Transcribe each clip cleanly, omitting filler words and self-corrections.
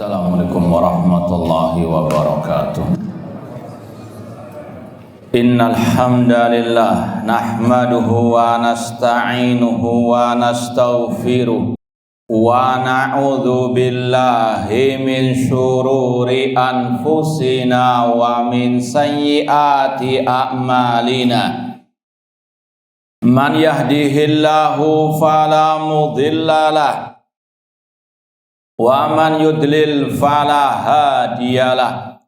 Assalamualaikum warahmatullahi wabarakatuh. Innal hamdalillah nahmaduhu wa nasta'inuhu wa nastaghfiruh wa na'udzu billahi min syururi anfusina wa min sayyiati a'malina. Man yahdihillahu fala mudhillalah wa man yudlil fala hadiyalah.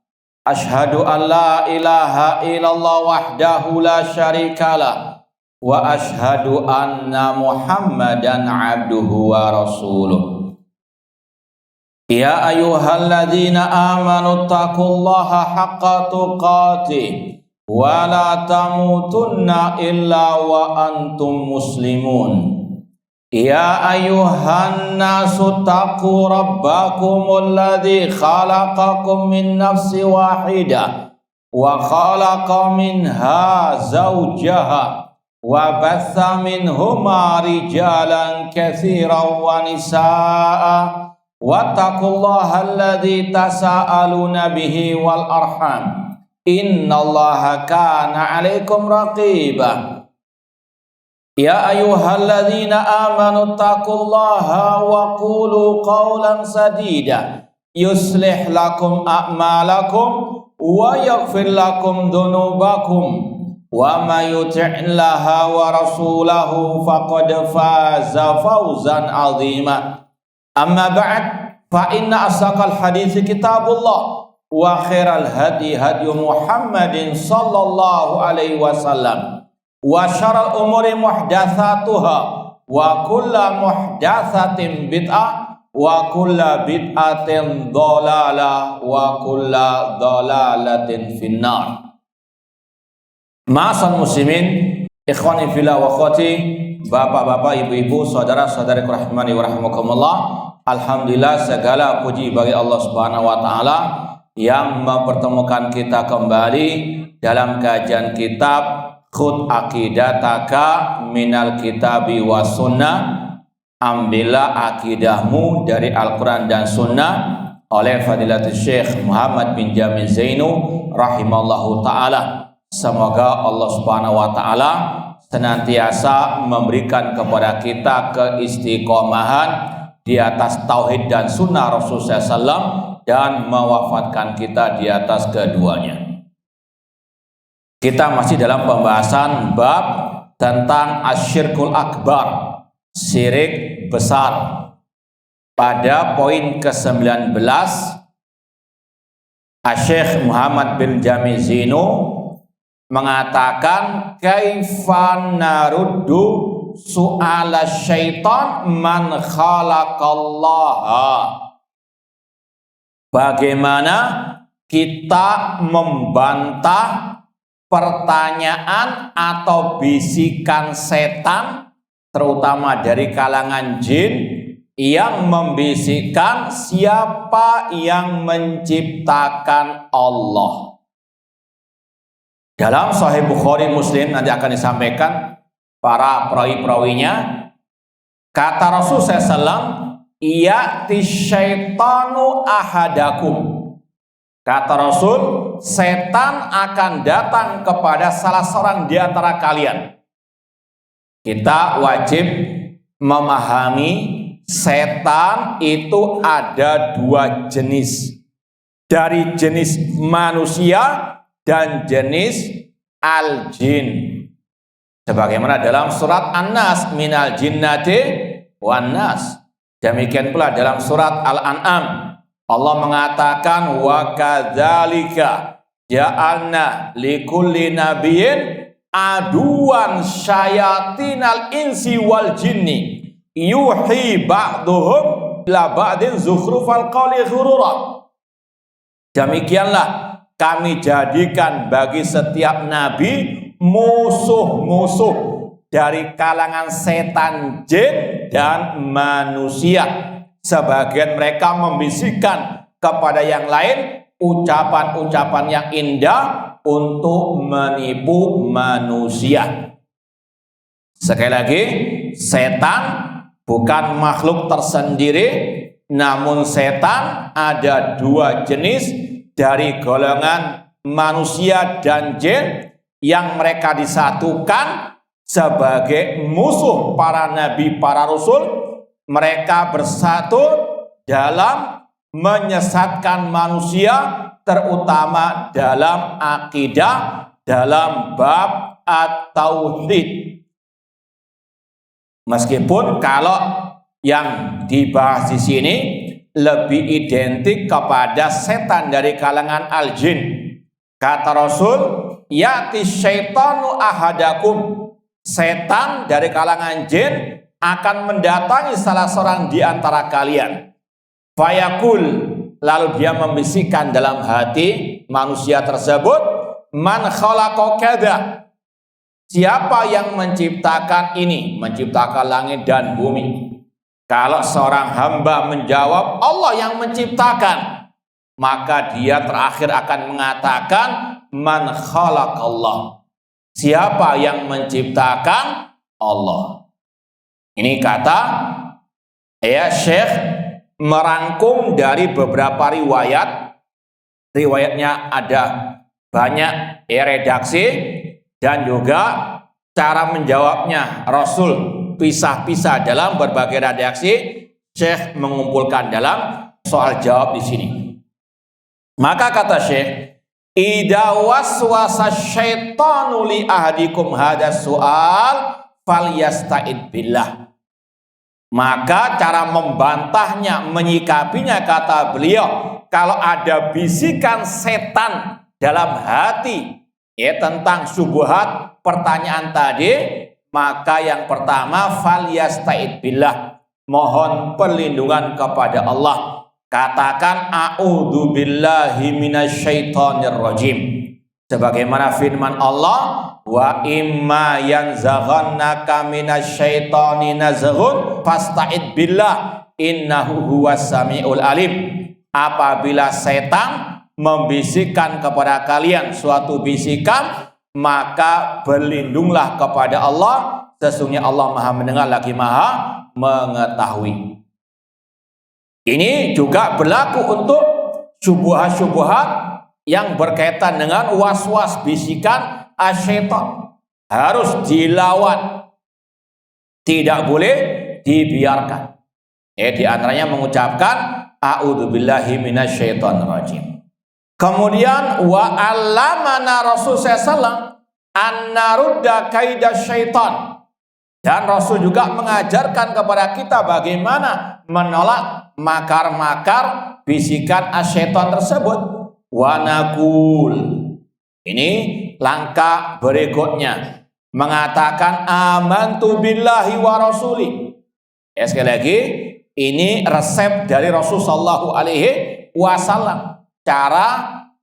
Ashhadu an la ilaha illallah wahdahu la syarikalah wa ashhadu anna Muhammadan abduhu wa rasuluh. Ya ayyuhalladzina amanu taqullaha haqqa tuqatih wa la tamutunna illa wa antum muslimun. Ya ayyuhan nasu taqu rabbakumul ladzi khalaqakum min nafsin wahidah wa khalaqa minha zawjaha wa batha minhuma rijalan katsiran wa nisaa wattaqullaha alladzi tasaaluna bihi wal arham innallaha kana 'alaikum raqiba. Ya ayyuhalladzina amanu taqullaha wa qulu qawlan sadida yuslih lakum a'malakum wa yaghfir lakum dhunubakum wa may yuti'illaha wa rasulahu faqad faza fawzan 'azima. Amma ba'd, fa inna asdaqal haditsi kitabullah wa khairal hadi hadyu Muhammadin sallallahu alaihi wasallam wa syarrul umuri muhdatsatuha wa kullu muhdatsatin bid'ah wa kullu bid'atin dhalalah wa kullu dhalalatin finnar. Ma'asal muslimin, ikhwani fillah wa akhwati, bapak-bapak, ibu-ibu, saudara-saudari rahimani wa rahimakumullah. Alhamdulillah, segala puji bagi Allah Subhanahu wa taala yang mempertemukan kita kembali dalam kajian kitab Khud aqidataka minal kitabi wa sunnah. Ambillah akidahmu dari Al-Quran dan Sunnah, oleh Fadilatul Syekh Muhammad bin Jamil Zainu rahimallahu ta'ala. Semoga Allah Subhanahu wa ta'ala senantiasa memberikan kepada kita keistiqomahan di atas tauhid dan sunnah Rasulullah SAW dan mewafatkan kita di atas keduanya. Kita masih dalam pembahasan bab tentang asyirkul akbar, syirik besar. Pada poin ke-19, Syekh Muhammad bin Jamil Zainu mengatakan kaifan naruddu su'ala syaitan man khalaqallaha. Bagaimana kita membantah pertanyaan atau bisikan setan, terutama dari kalangan jin, yang membisikkan siapa yang menciptakan Allah. Dalam Sahih Bukhari Muslim nanti akan disampaikan para perawi-perawinya, kata Rasulullah SAW, "Ya'ti syaitanu ahadakum." Kata Rasul, setan akan datang kepada salah seorang di antara kalian. Kita wajib memahami setan itu ada dua jenis. Dari jenis manusia dan jenis al-jin. Sebagaimana dalam surat An-Nas, minal jinnati wan nas. Demikian pula dalam surat Al-An'am, Allah mengatakan wa kadzalika ja'alna likulli nabiyyin aduwan syayatinal insi wal jinni yuhi ba'duhum la ba'din zukhrufal qawli ghurura. Demikianlah kami jadikan bagi setiap nabi musuh-musuh dari kalangan setan, jin dan manusia. Sebagian mereka membisikkan kepada yang lain ucapan-ucapan yang indah untuk menipu manusia. Sekali lagi, setan bukan makhluk tersendiri, namun setan ada dua jenis dari golongan manusia dan jin yang mereka disatukan sebagai musuh para nabi, para rasul. Mereka bersatu dalam menyesatkan manusia, terutama dalam akidah, dalam bab at-tauhid. Meskipun kalau yang dibahas di sini lebih identik kepada setan dari kalangan al-jin. Kata Rasul, yati syaitanu ahadakum, setan dari kalangan jin akan mendatangi salah seorang di antara kalian. Fayakul, lalu dia membisikkan dalam hati manusia tersebut, man khalaqa kadza, siapa yang menciptakan ini, menciptakan langit dan bumi. Kalau seorang hamba menjawab Allah yang menciptakan, maka dia terakhir akan mengatakan man khalaqallah, siapa yang menciptakan Allah. Ini kata ya Syekh merangkum dari beberapa riwayat. Riwayatnya ada banyak redaksi dan juga cara menjawabnya Rasul pisah-pisah dalam berbagai redaksi. Syekh mengumpulkan dalam soal jawab di sini. Maka kata Syekh, idza waswasa syaitanu li ahadikum hadas su'al falyasta'id billah. Maka cara membantahnya, menyikapinya, kata beliau, kalau ada bisikan setan dalam hati ya tentang syubhat pertanyaan tadi, maka yang pertama falyasta'id billah, mohon perlindungan kepada Allah. Katakan a'udzu billahi minasyaitonir rajim. Sebagaimana firman Allah, wa imma yanzaghannaka minasyaitoni nazghun fasta'id billah innahu huwas samiul alim. Apabila setan membisikkan kepada kalian suatu bisikan, maka berlindunglah kepada Allah, sesungguhnya Allah Maha mendengar lagi Maha mengetahui. Ini juga berlaku untuk syubhat-syubhat yang berkaitan dengan was-was bisikan asyaitan. Harus dilawan, tidak boleh dibiarkan. Di antaranya mengucapkan a'udzubillahi minasyaitonir rajim. Kemudian wa 'allamana Rasul sallallahu an narudda kaidas syaitan. Dan Rasul juga mengajarkan kepada kita bagaimana menolak makar-makar bisikan asyaitan tersebut. Wa naqul, ini langkah berikutnya, mengatakan amantu billahi wa rasuli. Sekali lagi, ini resep dari Rasul sallallahu alaihi wasallam, cara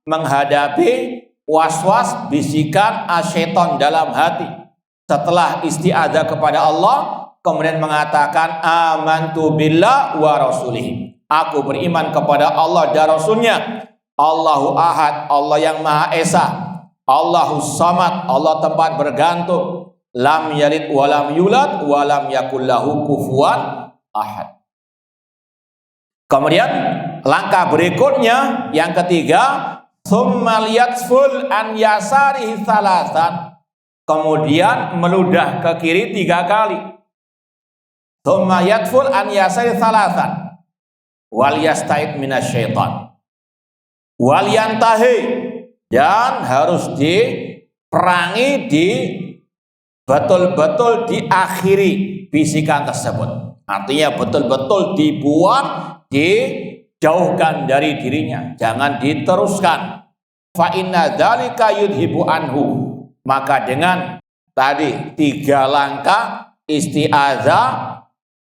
menghadapi was-was bisikan asyaitan dalam hati. Setelah isti'adzah kepada Allah, kemudian mengatakan amantu billah wa rasulih, aku beriman kepada Allah dan Rasulnya. Allahu ahad, Allah yang maha esa. Allahu samad, Allah tempat bergantung. Lam yalid wa lam yulad wa lam yakul lahu kufuwan ahad. Kemudian langkah berikutnya yang ketiga, tsumma liyatful an yasarihi thalathan, kemudian meludah ke kiri 3 kali. Tsumma yatful an yasarihi thalathan wal yasta'id minasyaitan wal yantahi, dan harus diperangi, betul-betul diakhiri bisikan tersebut. Artinya betul-betul dibuang, dijauhkan dari dirinya, jangan diteruskan. Fa inna dzalika yudhibu anhu, maka dengan tadi 3 langkah isti'adzah,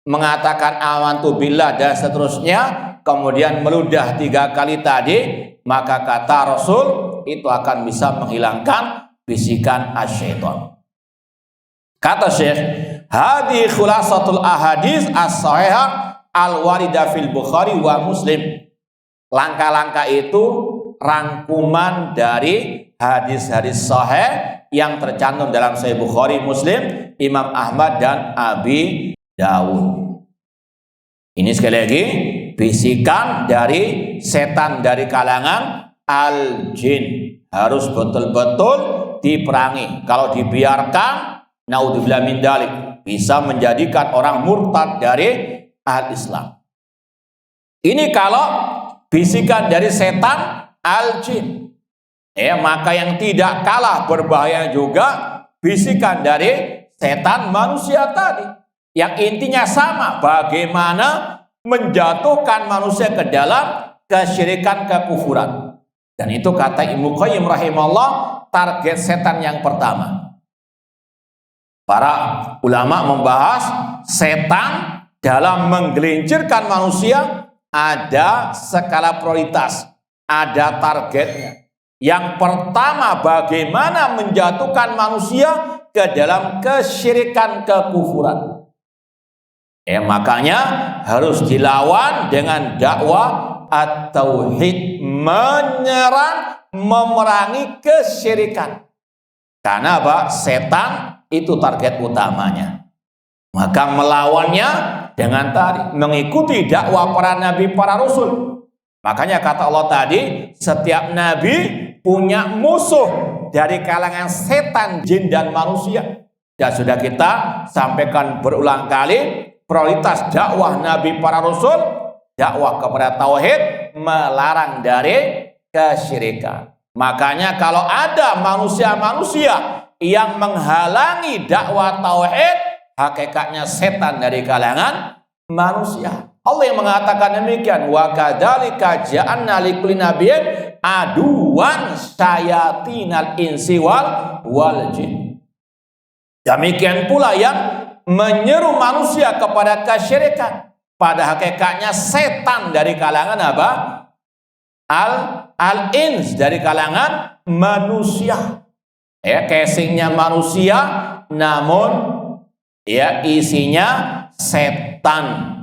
mengatakan amantu billah dan seterusnya, kemudian meludah 3 kali tadi, maka kata Rasul itu akan bisa menghilangkan bisikan asyaitan. Kata Syekh, hadi khulasatul ahadits as-sahihah al-warida fil Bukhari wa Muslim. Langkah-langkah itu rangkuman dari hadis-hadis sahih yang tercantum dalam Sahih Bukhari, Muslim, Imam Ahmad dan Abi Dawud. Ini sekali lagi bisikan dari setan dari kalangan al-jin. Harus betul-betul diperangi. Kalau dibiarkan, naudzubillah min dzalik, bisa menjadikan orang murtad dari al-Islam. Ini kalau bisikan dari setan al-jin. Maka yang tidak kalah berbahaya juga bisikan dari setan manusia tadi. Yang intinya sama, bagaimana menjatuhkan manusia ke dalam kesyirikan, kekufuran. Dan itu kata Ibnu Qayyim rahimahullah, target setan yang pertama. Para ulama membahas setan dalam menggelincirkan manusia ada skala prioritas, ada targetnya. Yang pertama, bagaimana menjatuhkan manusia ke dalam kesyirikan, kekufuran. Makanya harus dilawan dengan dakwah at-tauhid, menyerang, memerangi kesyirikan. Karena apa? Setan itu target utamanya. Maka melawannya dengan tadi mengikuti dakwah para nabi, para rasul. Makanya kata Allah tadi, setiap nabi punya musuh dari kalangan setan, jin dan manusia. Dan sudah kita sampaikan berulang kali, prioritas dakwah nabi, para rasul, dakwah kepada tauhid, melarang dari kesyirikan. Makanya kalau ada manusia-manusia yang menghalangi dakwah tauhid, hakikatnya setan dari kalangan manusia. Allah yang mengatakan demikian, wa kadzalika ja'alna likulli nabiyyin aduwan syayatinal insi wal jin. Demikian pula yang menyeru manusia kepada kesyirikan. Pada hakikatnya setan dari kalangan apa? Al-ins, dari kalangan manusia. Casingnya manusia, namun isinya setan.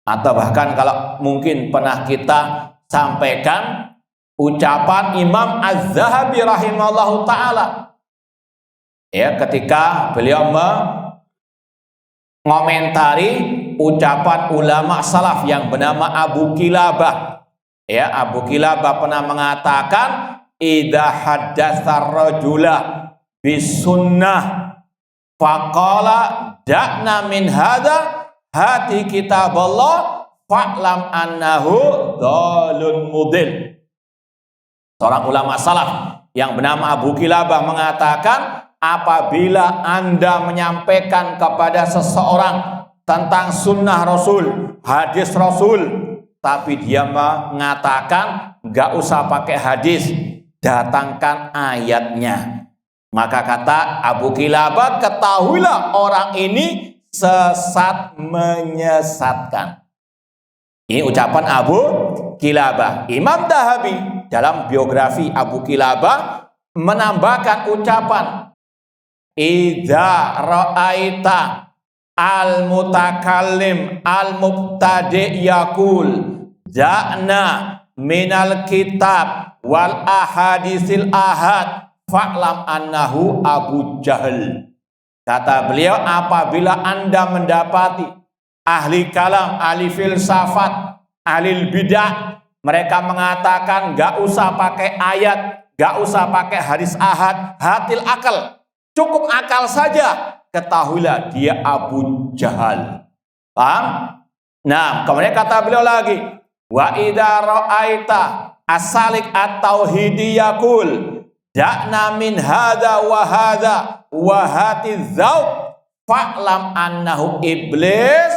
Atau bahkan kalau mungkin pernah kita sampaikan ucapan Imam Az-Zahabi rahimahullahu ta'ala, ketika beliau mengomentari ucapan ulama salaf yang bernama Abu Kilabah. Abu Kilabah pernah mengatakan, idza haddatsa rajula bisunnah faqala da'na min hadza hati kitaballah fa'lam annahu dhalun mudil. Seorang ulama salaf yang bernama Abu Kilabah mengatakan, apabila Anda menyampaikan kepada seseorang tentang sunnah Rasul, hadis Rasul, tapi dia mengatakan gak usah pakai hadis, datangkan ayatnya, maka kata Abu Kilabah, ketahuilah orang ini sesat, menyesatkan. Ini ucapan Abu Kilabah. Imam Dahabi dalam biografi Abu Kilabah menambahkan ucapan, idza ra'aita al-mutakallim al-mubtadi' yaqul ja'na minal kitab wal ahadisil ahad fa'lam annahu Abu Jahal. Kata beliau, apabila Anda mendapati ahli kalam, ahli filsafat, ahli bidah, mereka mengatakan gak usah pakai ayat, gak usah pakai hadis ahad, hatil akal, cukup akal saja, ketahuilah dia Abu Jahal. Paham? Nah, kemudian kata beliau lagi, wa idza ra'aita asalik at-tauhidi yaqul da'na min hadza wa hatiz zauq fa'lam annahu iblis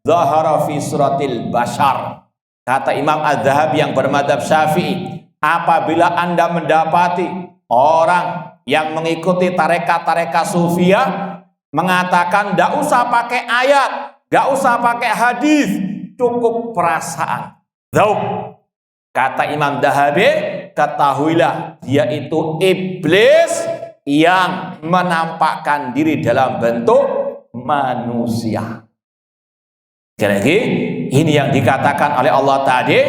zahara fi suratil bashar. Kata Imam Az-Zahabi yang bermadzhab Syafi'i, apabila Anda mendapati orang yang mengikuti tarekat-tarekat sufiyah mengatakan gak usah pakai ayat, gak usah pakai hadis, cukup perasaan, zauq. Kata Imam Dahabi, ketahuilah dia itu iblis yang menampakkan diri dalam bentuk manusia. Sekali lagi, ini yang dikatakan oleh Allah tadi,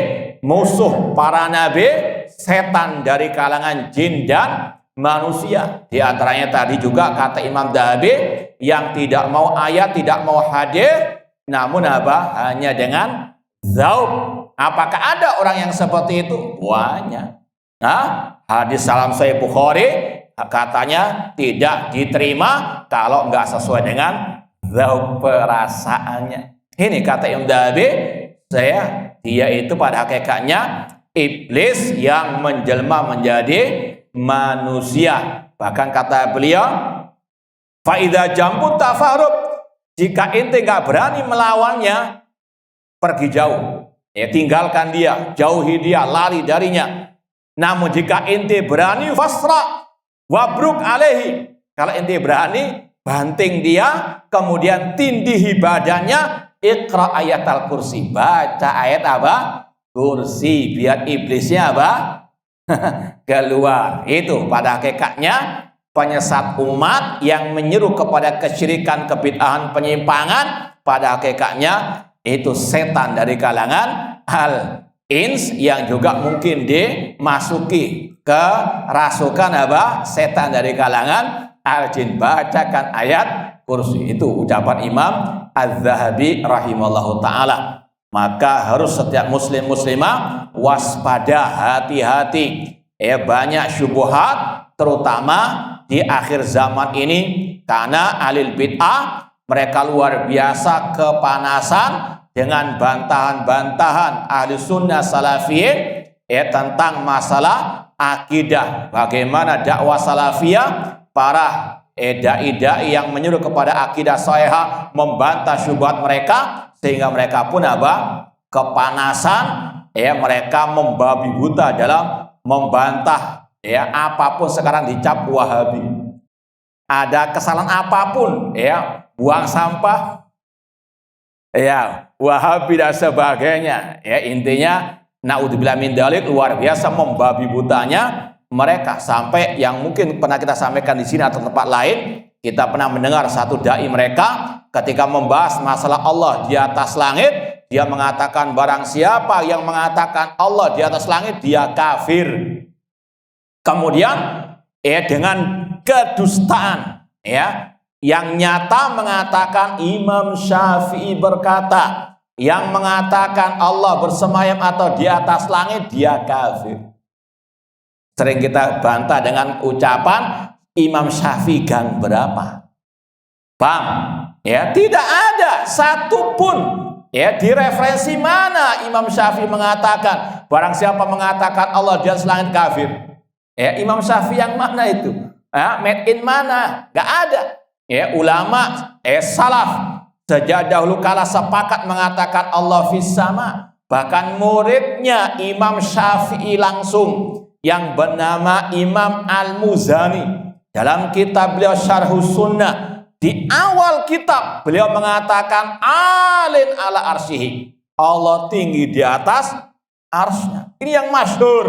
musuh para nabi, setan dari kalangan jin dan manusia. Di antaranya tadi juga kata Imam Dahabi, yang tidak mau ayat, tidak mau hadis, namun apa? Hanya dengan Zaub. Apakah ada orang yang seperti itu? Banyak. Nah, hadis dalam Sahih Bukhari katanya tidak diterima kalau nggak sesuai dengan zaub perasaannya. Ini kata Imam Dhahabi, dia itu pada hakikatnya iblis yang menjelma menjadi manusia. Bahkan kata beliau, fa idza jambu tafarub, jika ente nggak berani melawannya, pergi jauh, ya tinggalkan dia, jauhi dia, lari darinya. Namun jika ente berani, fasra wabruk alaihi, kalau ente berani banting dia, kemudian tindihi badannya, iqra ayat al-kursi, baca ayat apa? Kursi, biar iblisnya apa? Keluar. Itu pada hakikatnya penyesat umat yang menyeru kepada kesyirikan, kebid'ahan, penyimpangan, pada hakikatnya itu setan dari kalangan al-ins yang juga mungkin dimasuki ke rasukan apa? Setan dari kalangan al-jin. Bacakan ayat kursi. Itu ucapan Imam Az-Zahabi rahimallahu ta'ala. Maka harus setiap muslim muslimah waspada, hati-hati. Banyak syubhat terutama di akhir zaman ini, karena alil bid'ah mereka luar biasa kepanasan dengan bantahan-bantahan ahli sunnah salafiyin tentang masalah akidah. Bagaimana dakwah salafiyah, para dai-dai yang menyuruh kepada akidah sahihah membantah syubhat mereka, sehingga mereka pun apa? Kepanasan, mereka membabi buta dalam membantah apapun sekarang dicap Wahabi. Ada kesalahan apapun, buang sampah, Wahabi dan sebagainya. Intinya naudzubillah min dzalik, luar biasa membabi butanya mereka, sampai yang mungkin pernah kita sampaikan di sini atau tempat lain, kita pernah mendengar satu dai mereka ketika membahas masalah Allah di atas langit, dia mengatakan barang siapa yang mengatakan Allah di atas langit, dia kafir. Kemudian dengan kedustaan yang nyata mengatakan Imam Syafi'i berkata, yang mengatakan Allah bersemayam atau di atas langit, dia kafir. Sering kita bantah dengan ucapan Imam Syafi'i gang berapa? Paham? Tidak ada satupun di referensi mana Imam Syafi'i mengatakan barang siapa mengatakan Allah di atas langit kafir. Imam Syafi'i yang mana itu? Made in mana? Gak ada. Ulama salaf sejak dahulu kala sepakat mengatakan Allah fis sama. Bahkan muridnya Imam Syafi'i langsung yang bernama Imam Al-Muzani, dalam kitab beliau Syarhus Sunnah, di awal kitab beliau mengatakan alin ala arsyihi, Allah tinggi di atas arsy-Nya. Ini yang masyhur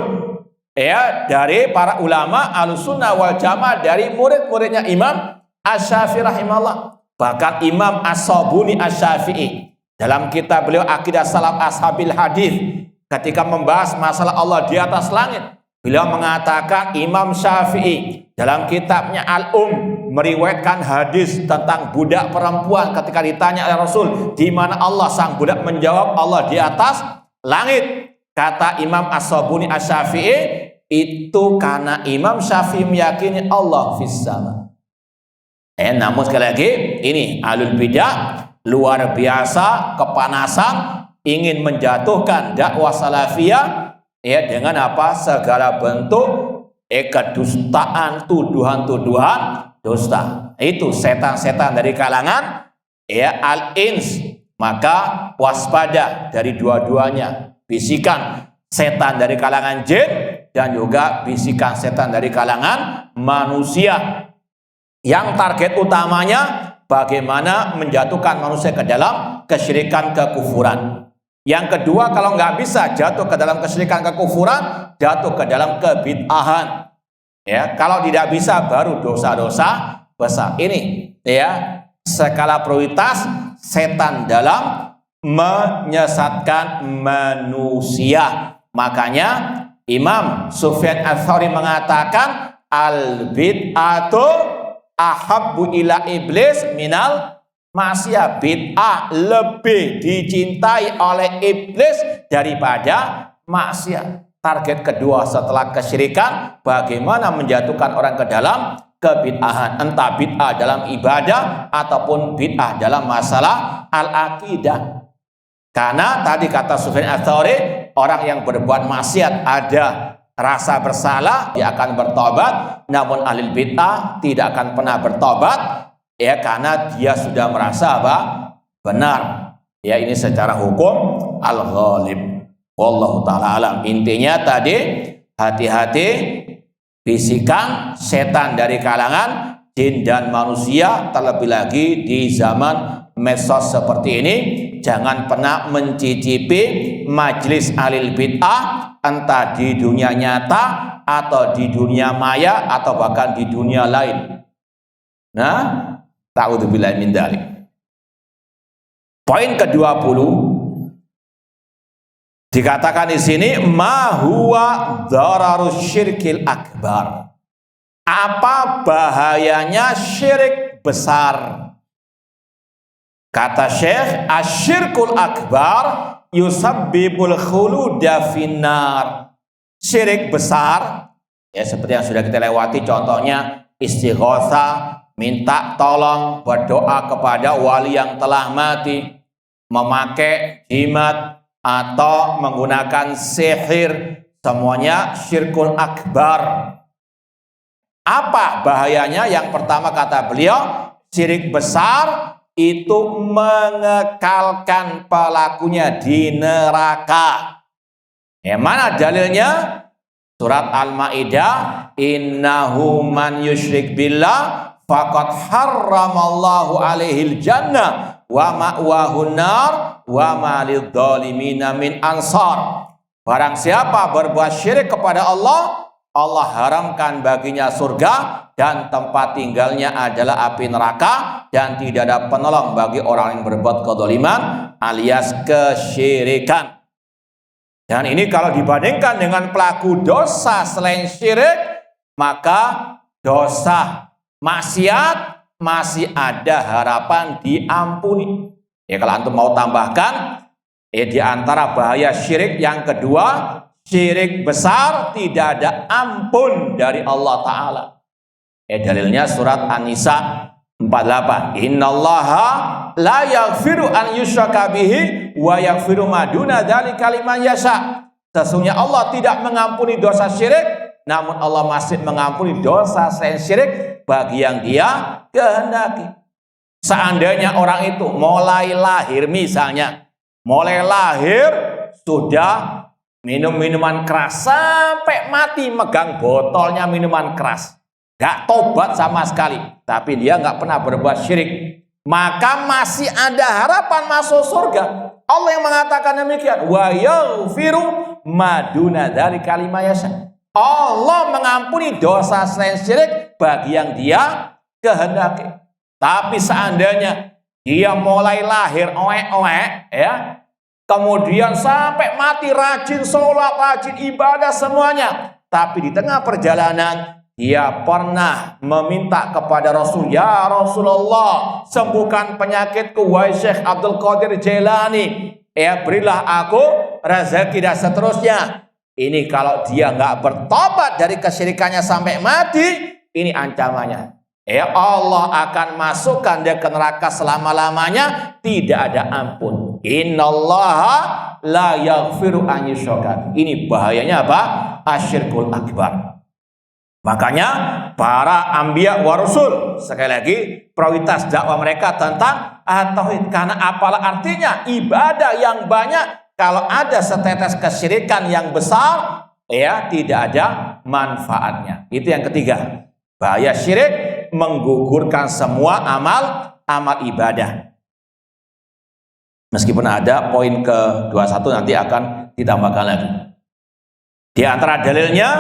dari para ulama Ahlussunnah wal Jamaah, dari murid-muridnya Imam Asy-Syafi'i rahimahullah. Bahkan Imam As-Sabuni Asy-Syafi'i dalam kitab beliau Aqidah Salaf Ashabil Hadis, ketika membahas masalah Allah di atas langit, beliau mengatakan Imam Syafi'i dalam kitabnya Al-Um meriwayatkan hadis tentang budak perempuan ketika ditanya oleh Rasul, di mana Allah, sang budak menjawab Allah di atas langit. Kata Imam As-Sabuni Asy-Syafi'i, itu karena Imam Syafi'i meyakini Allah fis sama. Namun sekali lagi, ini ahlul bidah luar biasa kepanasan ingin menjatuhkan dakwah salafiyah dengan apa? Segala bentuk kedustaan, tuduhan-tuduhan dusta. Itu setan-setan dari kalangan al-ins. Maka waspada dari dua-duanya, bisikan setan dari kalangan jin dan juga bisikan setan dari kalangan manusia, yang target utamanya bagaimana menjatuhkan manusia ke dalam kesyirikan, kekufuran. Yang kedua, kalau nggak bisa jatuh ke dalam kesyirikan, kekufuran, jatuh ke dalam kebid'ahan. Kalau tidak bisa, baru dosa-dosa besar. Ini skala prioritas setan dalam menyesatkan manusia. Makanya Imam Sufyan Ats-Tsauri mengatakan al bid'atu ahabbu ila iblis minal maksiat bid'ah lebih dicintai oleh iblis daripada maksiat. Target kedua setelah kesyirikan, bagaimana menjatuhkan orang ke dalam kebid'ahan, entah bid'ah dalam ibadah ataupun bid'ah dalam masalah al-aqidah. Karena tadi kata Sufyan Ats-Tsauri, orang yang berbuat maksiat ada rasa bersalah, dia akan bertobat, namun ahli bid'ah tidak akan pernah bertobat, ya, karena dia sudah merasa apa? Benar. Ya, ini secara hukum al-ghalib. Wallahu ta'ala alam. Intinya tadi, hati-hati bisikan setan dari kalangan jin dan manusia, terlebih lagi di zaman medsos seperti ini. Jangan pernah mencicipi majelis ahli bid'ah, entah di dunia nyata atau di dunia maya atau bahkan di dunia lain. Nah, ta'udzubillahi min dzalik. Poin ke-20 dikatakan di sini, ma huwa dhararus syirkil akbar. Apa bahayanya syirik besar? Kata Syekh, asyirkul akbar yusabbibul khuluda finnar. Syirik besar, ya seperti yang sudah kita lewati, contohnya istighosa, minta tolong, berdoa kepada wali yang telah mati, memakai jimat atau menggunakan sihir, semuanya syirkul akbar. Apa bahayanya? Yang pertama kata beliau, syirik besar itu mengekalkan pelakunya di neraka. Yang mana dalilnya? Surat Al-Maidah, innahu man yusyrik billah faqad harramallahu alaihil jannah wa ma'wahun nar wa ma lidzalimina min ansar. Barang siapa berbuat syirik kepada Allah, Allah haramkan baginya surga dan tempat tinggalnya adalah api neraka, dan tidak ada penolong bagi orang yang berbuat kezaliman alias kesyirikan. Dan ini kalau dibandingkan dengan pelaku dosa selain syirik, maka dosa maksiat masih ada harapan diampuni. Ya, kalau antum mau tambahkan, di antara bahaya syirik yang kedua, syirik besar tidak ada ampun dari Allah Ta'ala. Dalilnya surat An-Nisa 48. Innallaha la yaghfiru an yushraka bihi wa yaghfiru ma duna dzalika liman yasha. Sesungguhnya Allah tidak mengampuni dosa syirik, namun Allah masih mengampuni dosa selain syirik bagi yang Dia kehendaki. Seandainya orang itu mulai lahir, misalnya mulai lahir sudah minum minuman keras sampai mati, megang botolnya minuman keras, gak tobat sama sekali, tapi dia gak pernah berbuat syirik, maka masih ada harapan masuk surga. Allah yang mengatakan demikian, wa yaghfiru ma duna dzalika liman yasha. Allah mengampuni dosa selain syirik bagi yang Dia kehendaki. Tapi seandainya dia mulai lahir oek-oek, ya, kemudian sampai mati rajin sholat, rajin ibadah semuanya, tapi di tengah perjalanan dia pernah meminta kepada Rasul, ya Rasulullah, sembuhkan penyakitku, wahai Syekh Abdul Qadir Jailani, ya berilah aku rezeki dan seterusnya. Ini kalau dia nggak bertobat dari kesyirikannya sampai mati, ini ancamannya. Ya, Allah akan masukkan dia ke neraka selama-lamanya, tidak ada ampun. Innallaha la yaghfiru an yushraka. Ini bahayanya apa? Asyirkul akbar. Makanya para anbiya wa rasul, sekali lagi prioritas dakwah mereka tentang tauhid. Karena apalah artinya ibadah yang banyak kalau ada setetes kesyirikan yang besar, ya tidak ada manfaatnya. Itu yang ketiga. Bahaya syirik menggugurkan semua amal ibadah. Meskipun ada poin ke-21 nanti akan ditambahkan lagi. Di antara dalilnya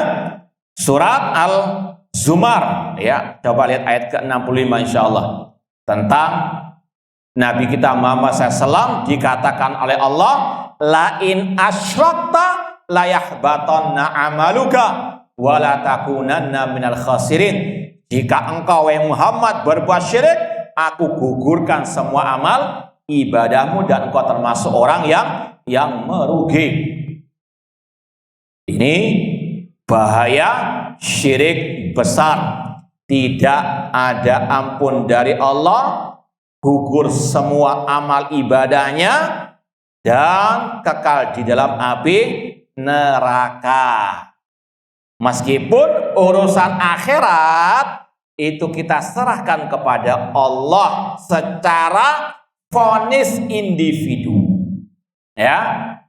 surat Al-Zumar, ya, coba lihat ayat ke-65 insyaallah, tentang Nabi kita Muhammad SAW dikatakan oleh Allah, la in asyrakta la yahbatanna amaluka wa la takunanna minal khasirin. Jika engkau wahai Muhammad berbuat syirik, aku gugurkan semua amal ibadahmu dan engkau termasuk orang yang merugi. Ini bahaya syirik besar. Tidak ada ampun dari Allah, gugur semua amal ibadahnya, dan kekal di dalam api neraka. Meskipun urusan akhirat itu kita serahkan kepada Allah secara vonis individu. Ya,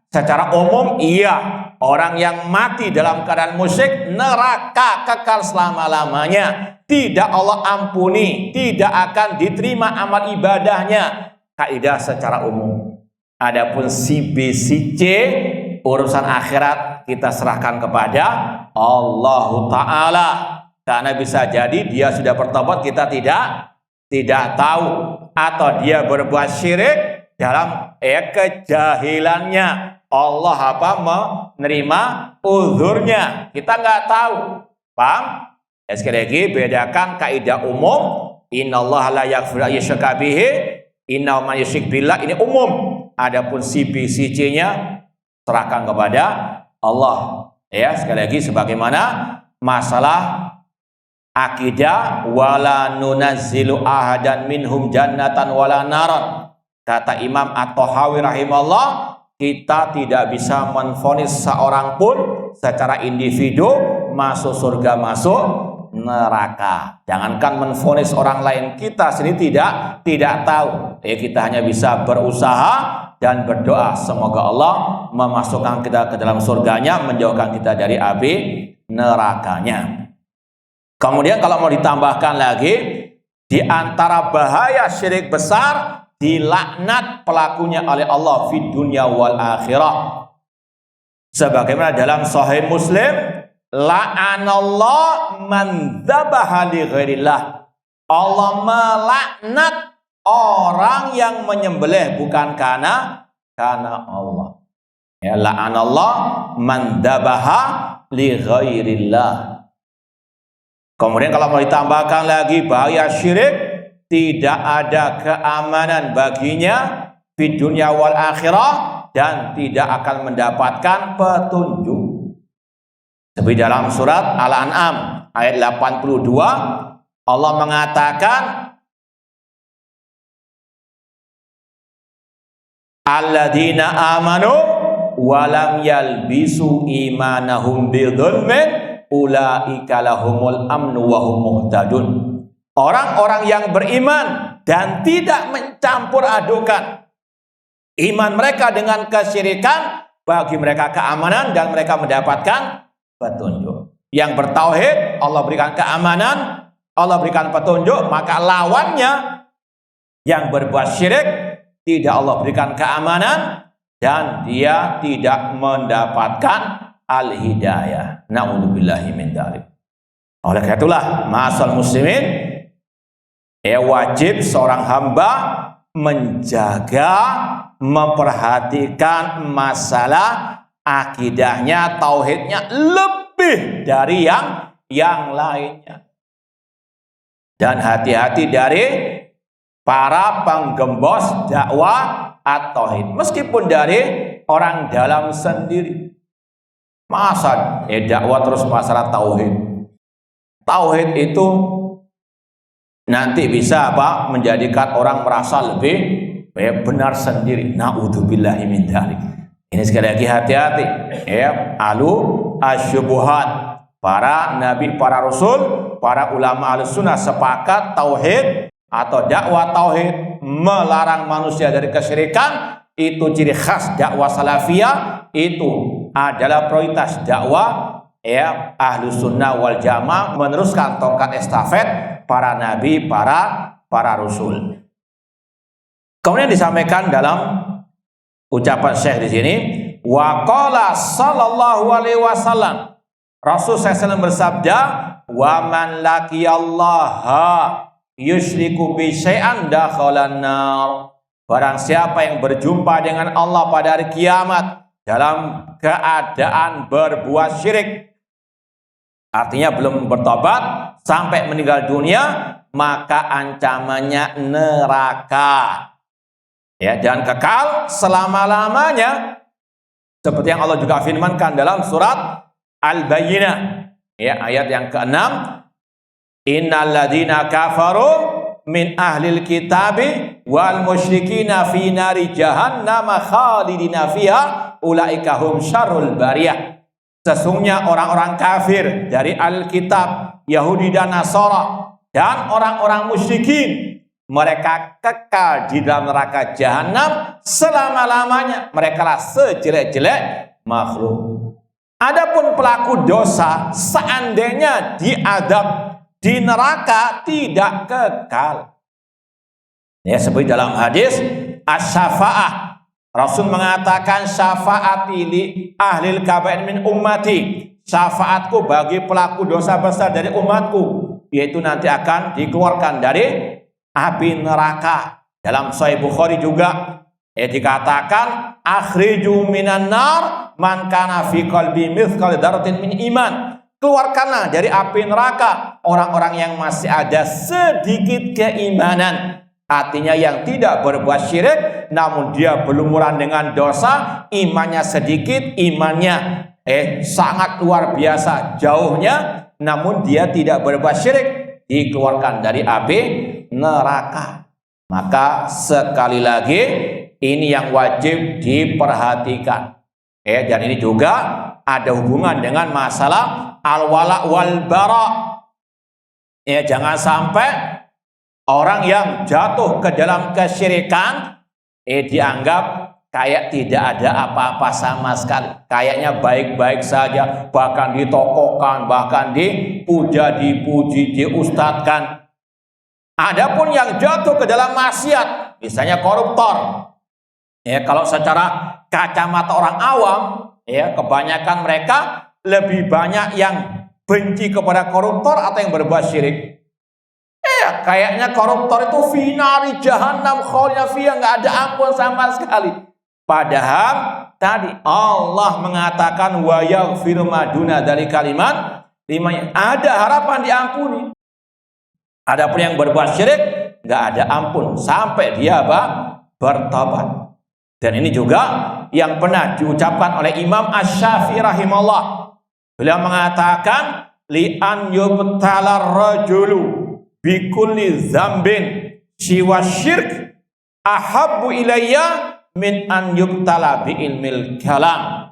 secara umum iya, orang yang mati dalam keadaan musyrik neraka kekal selama-lamanya. Tidak Allah ampuni, tidak akan diterima amal ibadahnya. Kaidah secara umum. Adapun si B, si C, urusan akhirat kita serahkan kepada Allah Ta'ala. Karena bisa jadi dia sudah bertobat, kita tidak tahu. Atau dia berbuat syirik dalam kejahilannya. Allah menerima uzurnya. Kita nggak tahu. Paham? Sekali lagi, bedakan kaidah umum. Innallaha la yaghfiru ayyushraka bihi, innahu man yusyrik billah, ini umum. Adapun si B, si C-nya serahkan kepada Allah. Ya, sekali lagi sebagaimana masalah akidah, wala nunazzilu ahadan minhum jannatan wala naran. Kata Imam At-Tahawi rahimahullah, kita tidak bisa menvonis seorang pun secara individu masuk surga, masuk neraka. Jangankan menvonis orang lain, kita sendiri tidak tahu. Kita hanya bisa berusaha dan berdoa semoga Allah memasukkan kita ke dalam surganya, menjauhkan kita dari api nerakanya. Kemudian kalau mau ditambahkan lagi, di antara bahaya syirik besar, dilaknat pelakunya oleh Allah fi dunya wal akhirah. Sebagaimana dalam Sahih Muslim, la'anallah man dzabaha li ghairillah. Allah melaknat orang yang menyembelih bukan karena Allah. Ya, la'anallah man dzabaha li ghairillah. Kemudian kalau mau ditambahkan lagi bahaya syirik, tidak ada keamanan baginya di dunia wal akhirah dan tidak akan mendapatkan petunjuk. Seperti dalam surat Al-An'am ayat 82, Allah mengatakan, alladzina amanu walam yalbisu imanahum bidzulmin ulaika lahumul amnu wa hum muhtadun. Orang-orang yang beriman dan tidak mencampur adukan iman mereka dengan kesyirikan, bagi mereka keamanan dan mereka mendapatkan petunjuk. Yang bertauhid, Allah berikan keamanan, Allah berikan petunjuk, maka lawannya yang berbuat syirik, tidak Allah berikan keamanan dan dia tidak mendapatkan al-hidayah. Na'udzubillahi min dzalik. Oleh karena itulah, ma'asal muslimin, wajib seorang hamba menjaga, memperhatikan masalah akidahnya, tauhidnya lebih dari yang lainnya. Dan hati-hati dari para penggembos dakwah at-tauhid, meskipun dari orang dalam sendiri. Masa dakwah terus masalah tauhid. Tauhid itu nanti bisa menjadikan orang merasa lebih benar sendiri. Na'udzubillahi min dzalik. Ini sekali lagi hati-hati. Alu asyubuhat. Para nabi, para rasul, para ulama Ahlussunnah sepakat tauhid atau dakwah tauhid melarang manusia dari kesyirikan. Itu ciri khas dakwah salafiyah. Itu adalah prioritas dakwah Ahlussunnah wal Jamaah, meneruskan tongkat estafet para nabi, para rasul. Kemudian disampaikan dalam ucapan Syekh di sini, wa qala sallallahu alaihi wasallam, Rasul SAW bersabda, wa man laqiyallaha yusyriku bi syai'an dakhalan nar. Barang siapa yang berjumpa dengan Allah pada hari kiamat dalam keadaan berbuat syirik, artinya belum bertobat sampai meninggal dunia, maka ancamannya neraka. Ya, dan kekal selama-lamanya. Seperti yang Allah juga firmankan dalam surat Al-Bayyinah, ya, ayat yang ke-6, innal ladzina kafaru min ahlil kitabi wal musyrikina fi nari jahannam khalidina fiha ulaika hum syarrul bariyah. Sesungguhnya orang-orang kafir dari Alkitab, Yahudi dan Nasara, dan orang-orang musyrikin, mereka kekal di dalam neraka jahanam selama-lamanya. Mereka lah sejelek-jelek makhluk. Adapun pelaku dosa, seandainya diadab di neraka, tidak kekal. Ya, seperti dalam hadis asy-syafa'ah, Rasul mengatakan, syafaati li ahlil kabair min ummati, syafaatku bagi pelaku dosa besar dari umatku, yaitu nanti akan dikeluarkan dari api neraka. Dalam Sahih Bukhari juga dikatakan, akhriju minan nar man kana fi qalbi mithqal dzarratin min iman, keluarkanlah dari api neraka orang-orang yang masih ada sedikit keimanan. Artinya yang tidak berbuat syirik, namun dia berlumuran dengan dosa, imannya sedikit, imannya sangat luar biasa jauhnya, namun dia tidak berbuat syirik, dikeluarkan dari api neraka. Maka sekali lagi, ini yang wajib diperhatikan. Dan ini juga ada hubungan dengan masalah al-wala wal bara. Jangan sampai orang yang jatuh ke dalam kesyirikan dianggap kayak tidak ada apa-apa sama sekali. Kayaknya baik-baik saja, bahkan ditokohkan, bahkan dipuja, dipuji, diustadkan. Adapun yang jatuh ke dalam maksiat, misalnya koruptor, kalau secara kacamata orang awam, kebanyakan mereka lebih banyak yang benci kepada koruptor atau yang berbuat syirik. Kayaknya koruptor itu finari jahannam khalidina fiha, nggak ada ampun sama sekali. Padahal tadi Allah mengatakan wa yaghfiru ma duna dzalika liman ada harapan diampuni. Adapun yang berbuat syirik nggak ada ampun sampai dia bertobat. Dan ini juga yang pernah diucapkan oleh Imam Asy-Syafi'i rahimahullah. Beliau mengatakan li an yubtalar rajulu bikulli dzambin siwa syirk ahabbu ilayya min an yubtala bi ilmil kalam.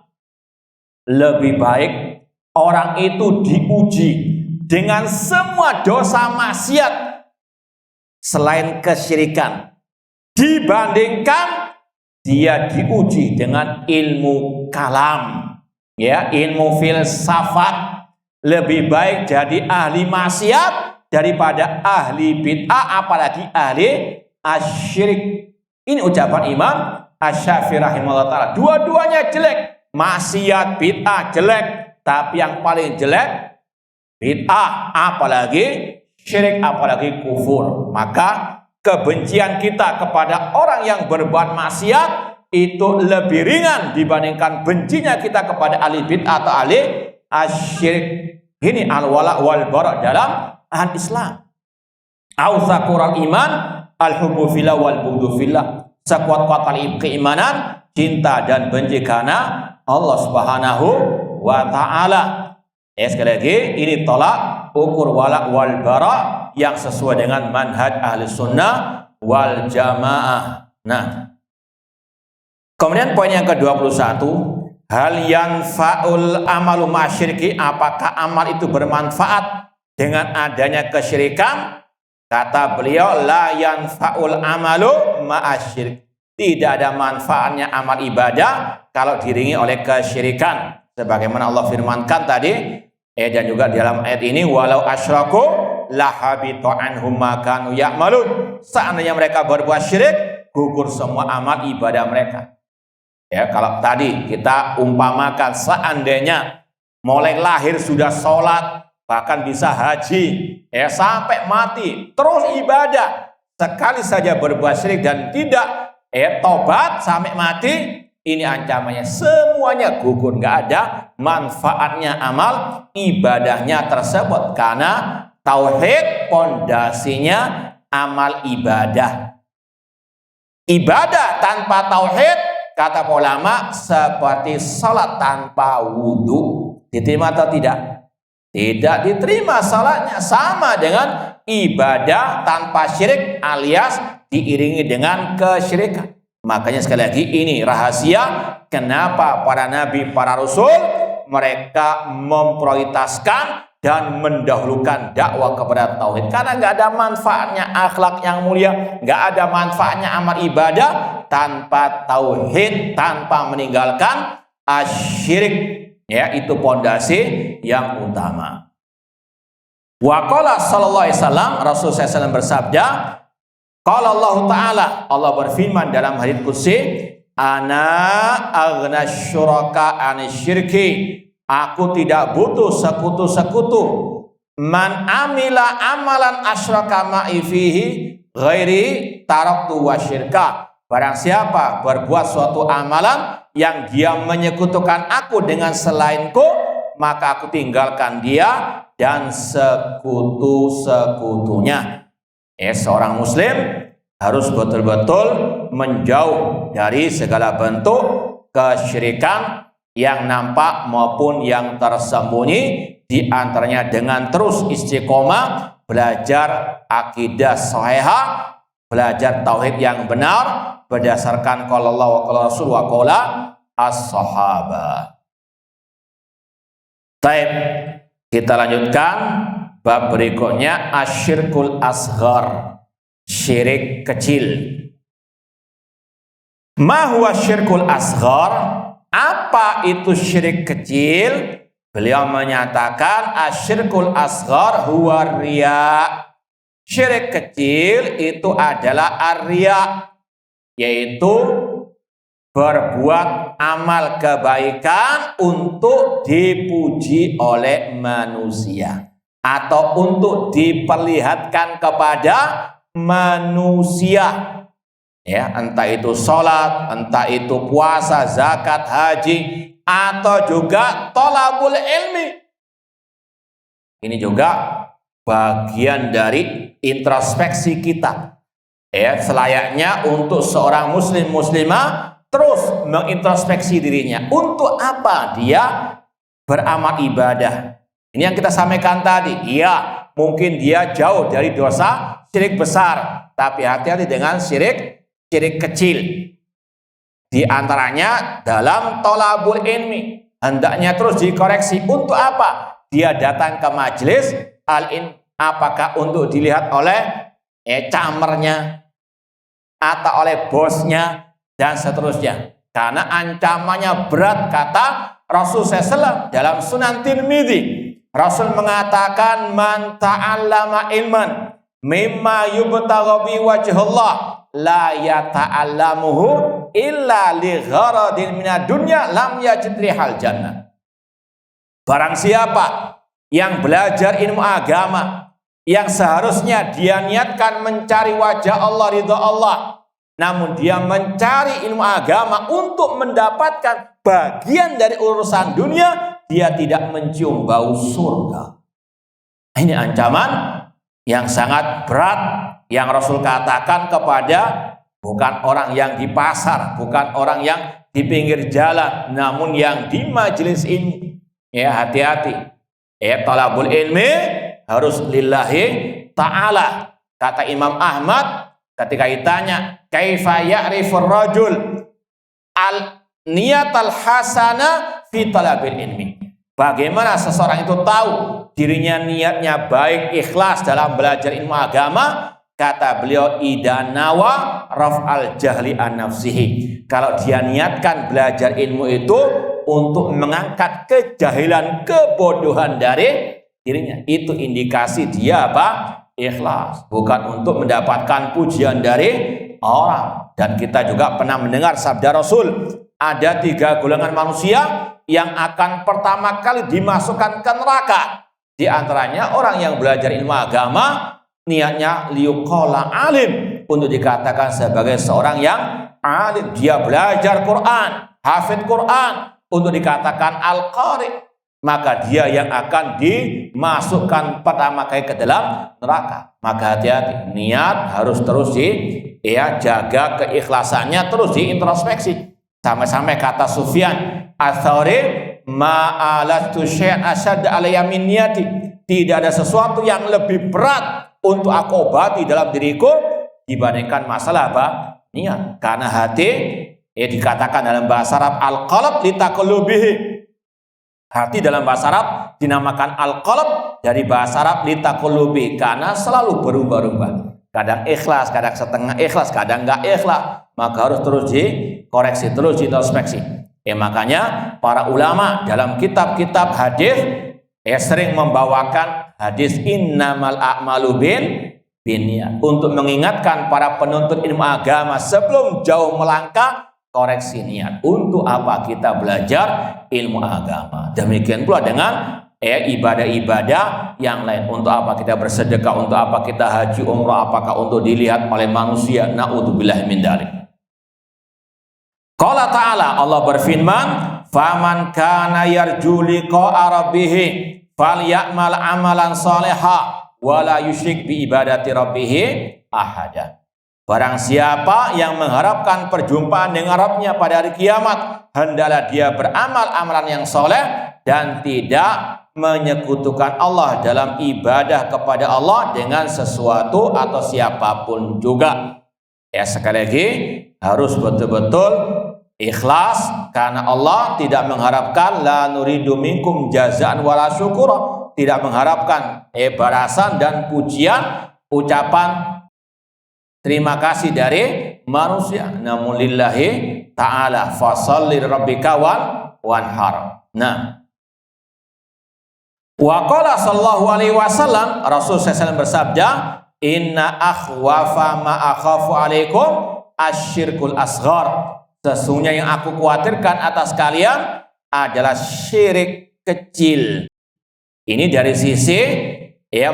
Lebih baik orang itu diuji dengan semua dosa maksiat selain kesyirikan dibandingkan dia diuji dengan ilmu kalam, ilmu filsafat. Lebih baik jadi ahli maksiat daripada ahli bid'ah, apalagi ahli asyirik. Ini ucapan Imam Asy-Syafi'i rahimahullah ta'ala. Dua-duanya jelek. Maksiat, bid'ah jelek. Tapi yang paling jelek bid'ah, apalagi syirik, apalagi kufur. Maka kebencian kita kepada orang yang berbuat maksiat itu lebih ringan dibandingkan bencinya kita kepada ahli bid'ah atau ahli asyirik. Ini al-wala wal bara dalam Islam. Awsaqural iman al-hubbu fillah wal bughdu fillah. Sekuat-kuat keimanan, cinta dan benci karena Allah Subhanahu wa taala. Sekali lagi, ini tolak ukur wala wal bara yang sesuai dengan manhaj ahli sunnah wal jamaah. Nah, kemudian poin yang ke-21, hal yanfa'ul amalu masyirki, apakah amal itu bermanfaat dengan adanya kesyirikan? Kata beliau, la yanfa'ul amalu ma'asyirik. Tidak ada manfaatnya amal ibadah kalau diiringi oleh kesyirikan. Sebagaimana Allah firmankan tadi, dan juga di dalam ayat ini, walau asyraku lahabita anhum ma kanu ya'malun. Seandainya mereka berbuat syirik, gugur semua amal ibadah mereka. Kalau tadi kita umpamakan seandainya mulai lahir sudah sholat, bahkan bisa haji, sampai mati terus ibadah, sekali saja berbuat syirik dan tidak tobat sampai mati, ini ancamannya semuanya gugur, nggak ada manfaatnya amal ibadahnya tersebut karena Tauhid pondasinya amal ibadah. Ibadah tanpa tauhid, kata ulama, seperti salat tanpa wudhu. Diterima atau tidak? Tidak diterima salatnya. Sama dengan ibadah tanpa syirik alias diiringi dengan kesyirikan. Makanya sekali lagi ini rahasia kenapa para nabi, para rasul mereka memprioritaskan dan mendahulukan dakwah kepada tauhid. Karena nggak ada manfaatnya akhlak yang mulia, nggak ada manfaatnya amal ibadah tanpa tauhid, tanpa meninggalkan asyirik. Ya, itu pondasi yang utama. Wa qala sallallahu alaihi wasallam, Rasul SAW bersabda, qala Allah Ta'ala, Allah berfirman dalam hadits qudsi, ana aghna syuraka anisyirki, aku tidak butuh sekutu-sekutu. Man amila amalan asyraka ma'i fihi ghairi taraktu wa syirka. Barang siapa berbuat suatu amalan yang dia menyekutukan aku dengan selainku, maka aku tinggalkan dia dan sekutu-sekutunya. Seorang muslim harus betul-betul menjauh dari segala bentuk kesyirikan yang nampak maupun yang tersembunyi, di antaranya dengan terus istiqomah belajar akidah sahihah, belajar tauhid yang benar berdasarkan qala Allah wa qala Rasul wa qala as-sahabah. Baik, kita lanjutkan bab berikutnya, asyirkul asghar, syirik kecil. Ma huwa syirkul asghar? Apa itu syirik kecil? Beliau menyatakan asyirkul asghar huwa riya. Syirik kecil itu adalah ar-riya, yaitu berbuat amal kebaikan untuk dipuji oleh manusia atau untuk diperlihatkan kepada manusia. Ya, entah itu sholat, entah itu puasa, zakat, haji, atau juga thalabul ilmi. Ini juga bagian dari introspeksi kita. Ya, selayaknya untuk seorang muslim muslimah terus mengintrospeksi dirinya. Untuk apa dia beramal ibadah? Ini yang kita sampaikan tadi. Iya, mungkin dia jauh dari dosa syirik besar, tapi hati-hati dengan syirik kecil. Di antaranya dalam thalabul ilmi, hendaknya terus dikoreksi. Untuk apa dia datang ke majelis al-ilm? Apakah untuk dilihat oleh camernya atau oleh bosnya dan seterusnya? Karena ancamannya berat, kata Rasul SAW dalam Sunan Tirmidzi. Rasul mengatakan, man ta'allama ilman mimma yubtagha bi wajhillah la yata'allamuhu illa li gharadin minad dunya lam yajid rihal jannah. Barang siapa yang belajar ilmu agama yang seharusnya dia niatkan mencari wajah Allah, ridha Allah, namun dia mencari ilmu agama untuk mendapatkan bagian dari urusan dunia, dia tidak mencium bau surga. Ini ancaman yang sangat berat yang Rasul katakan kepada bukan orang yang di pasar, bukan orang yang di pinggir jalan, namun yang di majelis ilmu. Ya, hati-hati. Thalabul ilmi harus lillahi ta'ala. Kata Imam Ahmad ketika ditanya, kaifa ya'rifur rajul al-niyatal hasana fi talabil ilmi? Bagaimana seseorang itu tahu dirinya niatnya baik, ikhlas dalam belajar ilmu agama? Kata beliau, idanawa raf'al jahli an nafsihi. Kalau dia niatkan belajar ilmu itu untuk mengangkat kejahilan, kebodohan dari dirinya, itu indikasi dia apa? Ikhlas, bukan untuk mendapatkan pujian dari orang. Dan kita juga pernah mendengar sabda Rasul, ada 3 golongan manusia yang akan pertama kali dimasukkan ke neraka. Di antaranya orang yang belajar ilmu agama, niatnya liuqala alim, untuk dikatakan sebagai seorang yang alim. Dia belajar Quran, hafid Quran, untuk dikatakan al-qari, maka dia yang akan dimasukkan pertama kali ke dalam neraka. Maka hati-hati, niat harus terus jaga keikhlasannya, terus diintrospeksi. Sampai-sampai kata Sufyan Ats-Tsauri, ma'alatu syai'an asyadda alayya min niyati. Tidak ada sesuatu yang lebih berat untuk aku obati dalam diriku dibandingkan masalah apa? Niat. Karena hati dikatakan dalam bahasa Arab al-qalb litaqallubihi. Hati dalam bahasa Arab dinamakan al-qalb dari bahasa Arab litaqallubi karena selalu berubah-ubah. Kadang ikhlas, kadang setengah ikhlas, kadang enggak ikhlas. Maka harus terus dikoreksi, terus diintrospeksi. Makanya para ulama dalam kitab-kitab hadis sering membawakan hadis innamal a'malu binniyat untuk mengingatkan para penuntut ilmu agama sebelum jauh melangkah, koreksi niat. Untuk apa kita belajar ilmu agama? Demikian pula dengan ibadah-ibadah yang lain. Untuk apa kita bersedekah? Untuk apa kita haji umrah? Apakah untuk dilihat oleh manusia? Na'udzubillah min dzalik. Qala ta'ala, Allah berfirman, faman kana yarju liqa'a rabbih falyamal amalan shalihan wala yusyrik bi ibadati rabbih ahada. Barang siapa yang mengharapkan perjumpaan dengan Rabbnya pada hari kiamat, hendaklah dia beramal amalan yang soleh dan tidak menyekutukan Allah dalam ibadah kepada Allah dengan sesuatu atau siapapun juga. Sekali lagi harus betul-betul ikhlas karena Allah, tidak mengharapkan la nuridu minkum jazaan wala syukura, tidak mengharapkan balasan dan pujian, ucapan terima kasih dari manusia. Namun lillahi ta'ala fasholli rabbika wanhar. Nah, wa qala sallallahu alaihi wasallam, Rasul SAW bersabda, inna akhwafa ma akhafu alaikum asyirkul asghar. Sesungguhnya yang aku khawatirkan atas kalian adalah syirik kecil. Ini dari sisi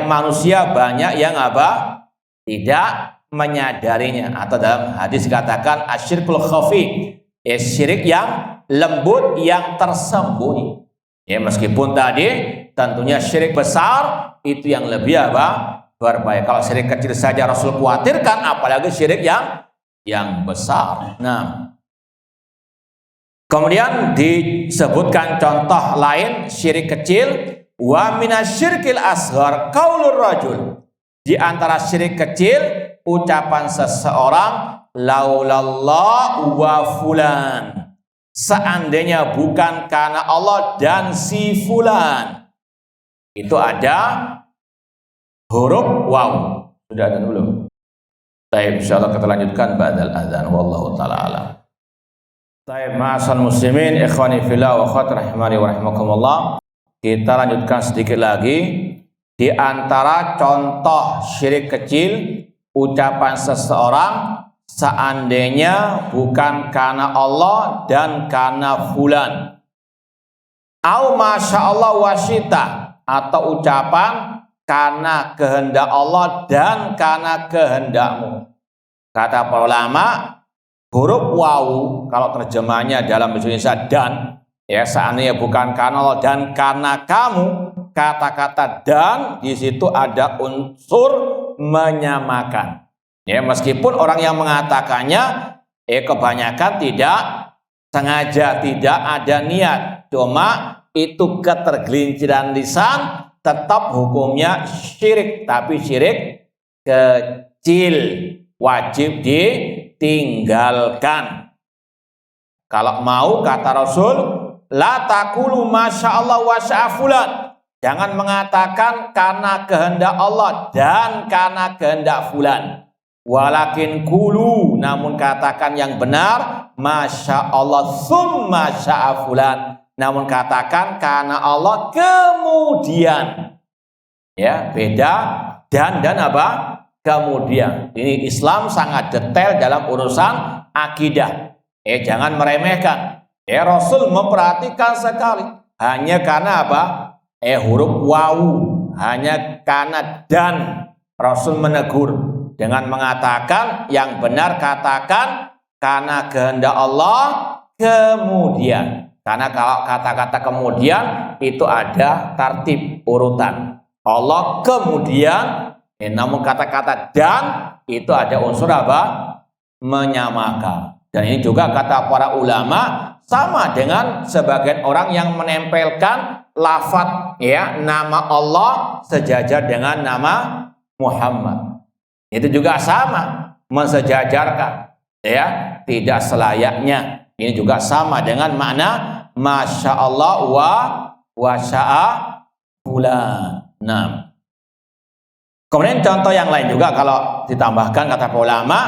manusia banyak yang apa? Tidak menyadarinya, atau dalam hadis dikatakan asyirkul khafi, syirik yang lembut, yang tersembunyi. Meskipun tadi tentunya syirik besar itu yang lebih apa? Berbahaya. Kalau syirik kecil saja Rasul khawatirkan, apalagi syirik yang besar. Nah, kemudian disebutkan contoh lain syirik kecil, wa minasyirkil asghar qaulur rajul. Di antara syirik kecil ucapan seseorang, laulallah wa fulan, seandainya bukan karena Allah dan si fulan. Itu ada huruf waw. Sudah ada belum? Baik, insyaallah kita lanjutkan ba'dal adzan. Wallahu taala alam. Baik, ma'asal muslimin, ikhwani fillah wa akhwat rahimani wa rahimakumullah. Kita lanjutkan sedikit lagi. Di antara contoh syirik kecil, ucapan seseorang, seandainya bukan karena Allah dan karena fulan. Au masyaallah wasyita, atau ucapan karena kehendak Allah dan karena kehendakmu. Kata para ulama, huruf wawu kalau terjemahnya dalam bahasa Indonesia dan, seandainya bukan karena Allah dan karena kamu, kata-kata dan di situ ada unsur menyamakan. Meskipun orang yang mengatakannya kebanyakan tidak sengaja, tidak ada niat, cuma itu ketergelinciran lisan, tetap hukumnya syirik, tapi syirik kecil, wajib ditinggalkan. Kalau mau, kata Rasul, la taqulu masyaallah wa sya'fulan. Jangan mengatakan karena kehendak Allah dan karena kehendak fulan. Walakin kulu, namun katakan yang benar, masya Allah summa sya'a fulan. Namun katakan karena Allah kemudian. Beda dan apa? Kemudian. Ini Islam sangat detail dalam urusan akidah. Jangan meremehkan. Rasul memperhatikan sekali. Hanya karena apa? Huruf wawu, hanya karena dan, Rasul menegur dengan mengatakan yang benar, katakan karena kehendak Allah kemudian. Karena kalau kata-kata kemudian itu ada tertib urutan. Allah kemudian, namun kata-kata dan itu ada unsur apa? Menyamakan. Dan ini juga kata para ulama sama dengan sebagian orang yang menempelkan lafaz ya nama Allah sejajar dengan nama Muhammad. Itu juga sama, mensejajarkan ya, tidak selayaknya. Ini juga sama dengan makna Masya Allah wa sya'a fulan. Nah, kemudian contoh yang lain juga kalau ditambahkan kata ulama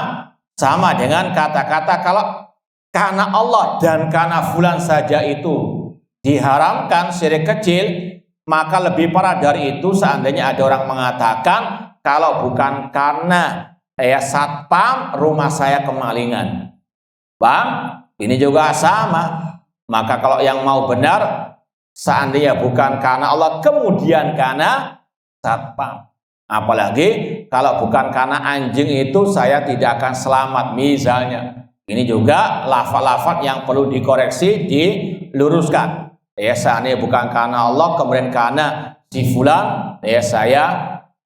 sama dengan kata-kata kalau karena Allah dan karena fulan saja itu diharamkan syirik kecil, maka lebih parah dari itu seandainya ada orang mengatakan kalau bukan karena satpam rumah saya kemalingan. Bang, ini juga sama. Maka kalau yang mau benar, seandainya bukan karena Allah kemudian karena satpam. Apalagi kalau bukan karena anjing itu saya tidak akan selamat misalnya. Ini juga lafaz-lafaz yang perlu dikoreksi, diluruskan. Ya, seandainya bukan karena Allah kemudian karena si fulan, ya saya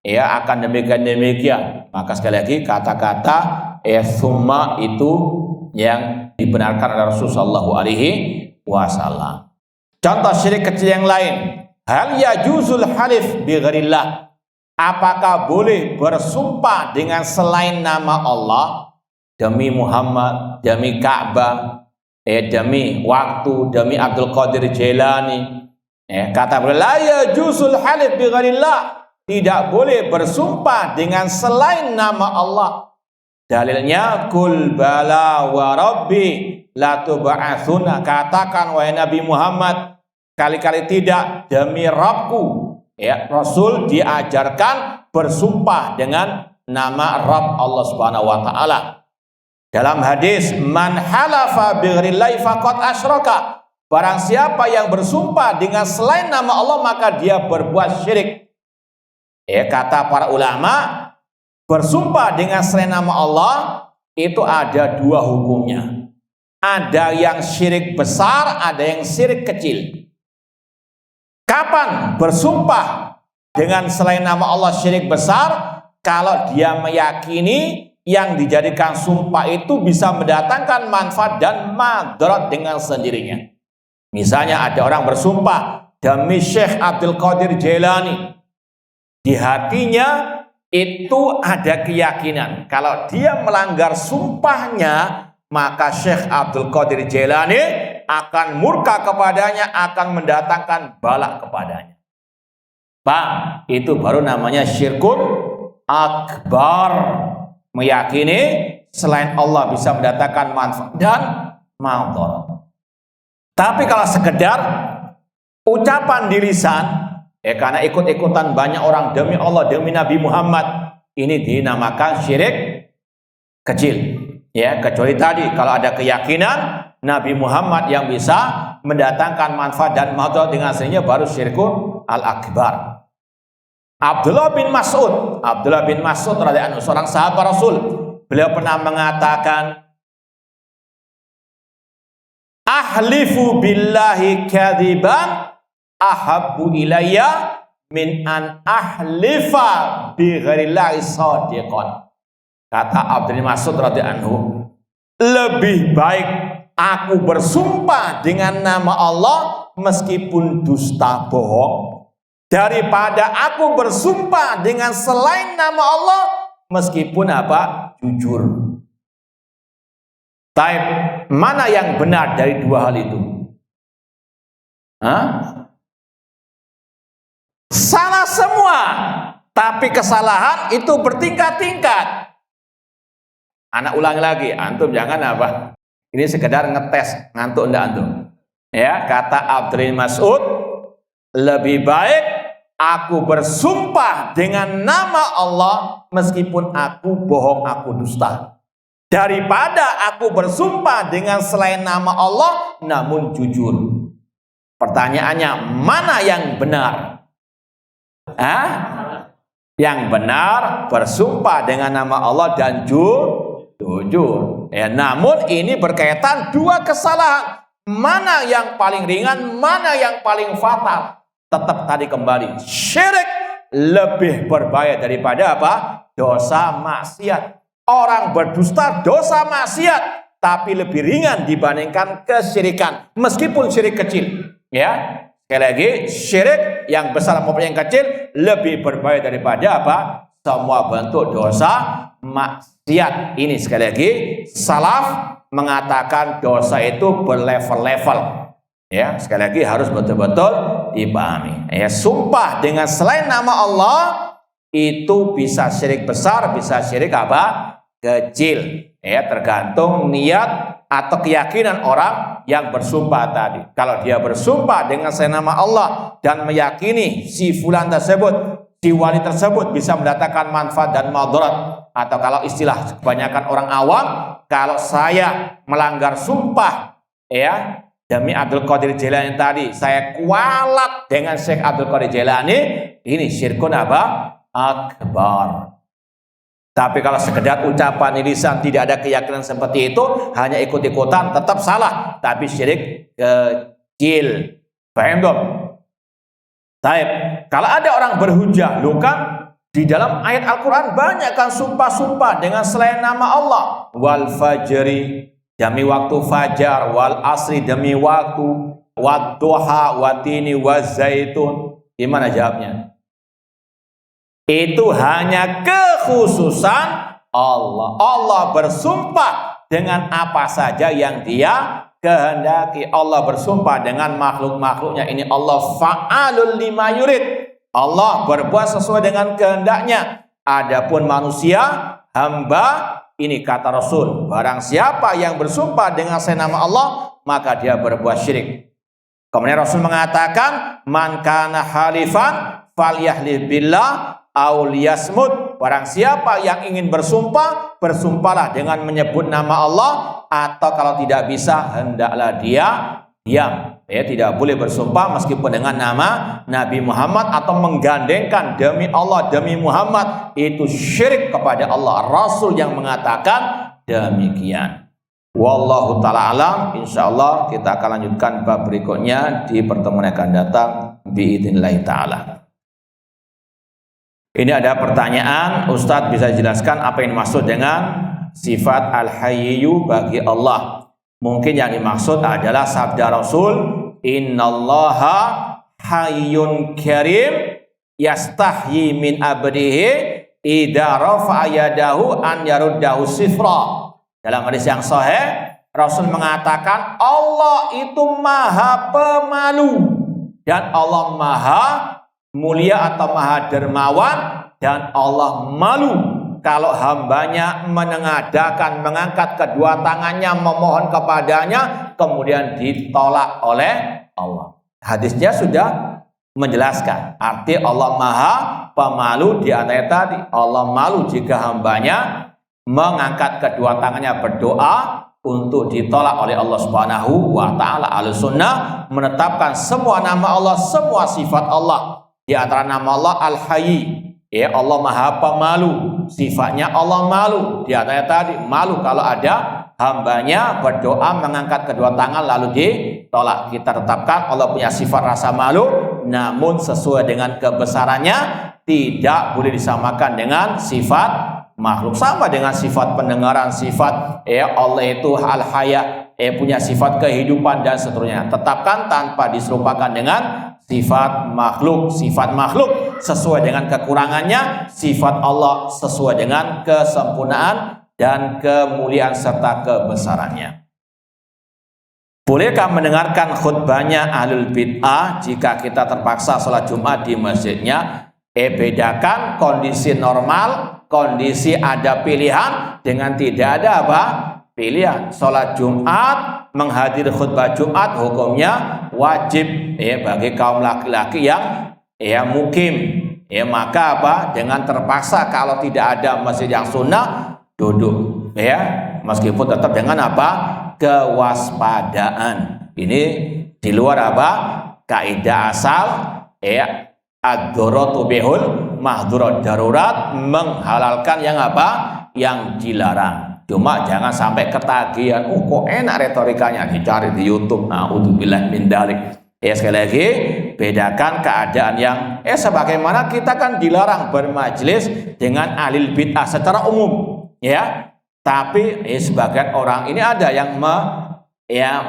akan demikian. Maka sekali lagi kata-kata summa itu yang dibenarkan oleh Rasulullah Shallallahu Alaihi Wasallam. Contoh syirik kecil yang lain, hal yajuzul halif bi ghairillah. Apakah boleh bersumpah dengan selain nama Allah, demi Muhammad, demi Ka'bah, demi waktu, demi Abdul Qadir Jailani? Kata beliau, la yajuzul halif bi ghairillah. Tidak boleh bersumpah dengan selain nama Allah. Dalilnya kul bala wa rabbi la tub'atsuna. Katakan wahai Nabi Muhammad, kali-kali tidak demi Rabbku. Rasul diajarkan bersumpah dengan nama Rabb Allah Subhanahu wa taala. Dalam hadis, man halafa bi ghairillahi faqad asyraka. Barang siapa yang bersumpah dengan selain nama Allah maka dia berbuat syirik. Kata para ulama, bersumpah dengan selain nama Allah itu ada dua hukumnya. Ada yang syirik besar, ada yang syirik kecil. Kapan bersumpah dengan selain nama Allah syirik besar? Kalau dia meyakini yang dijadikan sumpah itu bisa mendatangkan manfaat dan madarat dengan sendirinya. Misalnya ada orang bersumpah demi Syekh Abdul Qadir Jailani. Di hatinya itu ada keyakinan kalau dia melanggar sumpahnya maka Syekh Abdul Qadir Jailani akan murka kepadanya, akan mendatangkan bala kepadanya. Pak, itu baru namanya syirkun akbar. Meyakini selain Allah bisa mendatangkan manfaat dan madarat. Tapi kalau sekedar ucapan di lisan, karena ikut-ikutan banyak orang demi Allah, demi Nabi Muhammad, ini dinamakan syirik kecil. Kecuali tadi kalau ada keyakinan Nabi Muhammad yang bisa mendatangkan manfaat dan madarat dengan sendirinya baru syirkun al-akbar. Abdullah bin Mas'ud radhiyallahu anhu, seorang sahabat Rasul, beliau pernah mengatakan, ahlifu billahi kadziban ahabbu ilayya min an ahlifa bi ghairillahi shadiqan. Kata Abdullah bin Mas'ud radhiyallahu anhu, lebih baik aku bersumpah dengan nama Allah meskipun dusta bohong daripada aku bersumpah dengan selain nama Allah meskipun jujur. Taib, mana yang benar dari dua hal itu? Salah semua, tapi kesalahan itu bertingkat-tingkat. Anak ulangi lagi, antum jangan ini sekedar ngetes ngantuk enggak antum. Kata Abdul Mas'ud, lebih baik aku bersumpah dengan nama Allah meskipun aku bohong, aku dusta, daripada aku bersumpah dengan selain nama Allah namun jujur. Pertanyaannya, mana yang benar? Yang benar bersumpah dengan nama Allah dan jujur. Namun ini berkaitan dua kesalahan. mana yang paling ringan, mana yang paling fatal? Tetap tadi kembali, syirik lebih berbahaya daripada apa? Dosa maksiat. Orang berdusta dosa maksiat, tapi lebih ringan dibandingkan kesyirikan, meskipun syirik kecil. Ya, sekali lagi, syirik yang besar maupun yang kecil lebih berbahaya daripada apa? Semua bentuk dosa maksiat. Ini sekali lagi, salaf mengatakan dosa itu berlevel-level. Ya, sekali lagi harus betul-betul dipahami. Ya, sumpah dengan selain nama Allah itu bisa syirik besar, bisa syirik apa? Kecil. Ya, tergantung niat atau keyakinan orang yang bersumpah tadi. Kalau dia bersumpah dengan selain nama Allah dan meyakini si fulan tersebut, si wali tersebut bisa mendatangkan manfaat dan madarat, atau kalau istilah kebanyakan orang awam, kalau saya melanggar sumpah, ya, demi Abdul Qadir Jailani tadi, saya kualat dengan Syekh Abdul Qadir Jailani, ini syirkun apa? Akbar. Tapi kalau sekedar ucapan lisan, tidak ada keyakinan seperti itu, hanya ikut-ikutan, tetap salah, tapi syirik kecil. Paham dong? Taib. Kalau ada orang berhujah, lu kan di dalam ayat Al-Quran banyak kan sumpah-sumpah dengan selain nama Allah. Wal fajri, demi waktu fajar. Wal asri, demi waktu. Wad duha, watini, wazaitun. Gimana jawabnya? Itu hanya kekhususan Allah. Allah bersumpah dengan apa saja yang dia kehendaki. Allah bersumpah dengan makhluk-makhluknya. Ini Allah fa'alul lima yurid. Allah berbuat sesuai dengan kehendaknya. Adapun manusia, hamba, ini kata Rasul, barang siapa yang bersumpah dengan selain nama Allah, maka dia berbuat syirik. Kemudian Rasul mengatakan, man kana halifan falyahlif billah aw liyasmut. Barang siapa yang ingin bersumpah, bersumpahlah dengan menyebut nama Allah, atau kalau tidak bisa, hendaklah dia diam. Ya, tidak boleh bersumpah meskipun dengan nama Nabi Muhammad atau menggandengkan demi Allah, demi Muhammad, itu syirik kepada Allah. Rasul yang mengatakan demikian. Wallahu ta'ala alam. Insyaallah kita akan lanjutkan bab berikutnya di pertemuan yang akan datang biidznillah ta'ala. Ini ada pertanyaan, Ustadz bisa jelaskan apa yang dimaksud dengan sifat al-hayyu bagi Allah? Mungkin yang dimaksud adalah sabda Rasul, innallaha hayyun karim yastahyi min abdihi idza rafa'a yadahu an yaruddahu sifra. Dalam hadis yang sahih, Rasul mengatakan Allah itu maha pemalu dan Allah maha mulia atau maha dermawan, dan Allah malu kalau hambanya menengadakan, mengangkat kedua tangannya memohon kepadanya, kemudian ditolak oleh Allah. Hadisnya sudah menjelaskan arti Allah maha pemalu. Di antara tadi, Allah malu jika hambanya mengangkat kedua tangannya berdoa untuk ditolak oleh Allah Subhanahu wa ta'ala. Ahlussunnah menetapkan semua nama Allah, semua sifat Allah. Di antara nama Allah Al-Hayy, ya, Allah maha pemalu, sifatnya Allah malu. Di antara tadi, malu kalau ada hambanya berdoa mengangkat kedua tangan lalu ditolak. Kita tetapkan Allah punya sifat rasa malu, namun sesuai dengan kebesarannya, tidak boleh disamakan dengan sifat makhluk. Sama dengan sifat pendengaran, sifat Allah itu al-haya, punya sifat kehidupan dan seterusnya. Tetapkan tanpa diserupakan dengan sifat makhluk. Sifat makhluk sesuai dengan kekurangannya, sifat Allah sesuai dengan kesempurnaan dan kemuliaan serta kebesarannya. Bolehkah mendengarkan khutbahnya ahlul bid'ah jika kita terpaksa sholat Jumat di masjidnya? Bedakan kondisi normal, kondisi ada pilihan dengan tidak ada apa? Pilihan. Sholat Jumat, menghadiri khutbah Jumat hukumnya wajib bagi kaum laki-laki yang mukim. Maka apa? Dengan terpaksa kalau tidak ada masjid yang sunnah, duduk meskipun tetap dengan apa? Kewaspadaan. Ini di luar apa? Kaidah asal ad-daruratu bihul mahdhurat. Darurat menghalalkan yang apa? Yang dilarang. Cuma jangan sampai ketagihan. Kok enak retorikanya, dicari di YouTube. Naudzubillah min dzalik. Ya sekali lagi, bedakan keadaan yang sebagaimana kita kan dilarang bermajlis dengan ahli bid'ah secara umum, ya. Tapi sebagian orang ini ada yang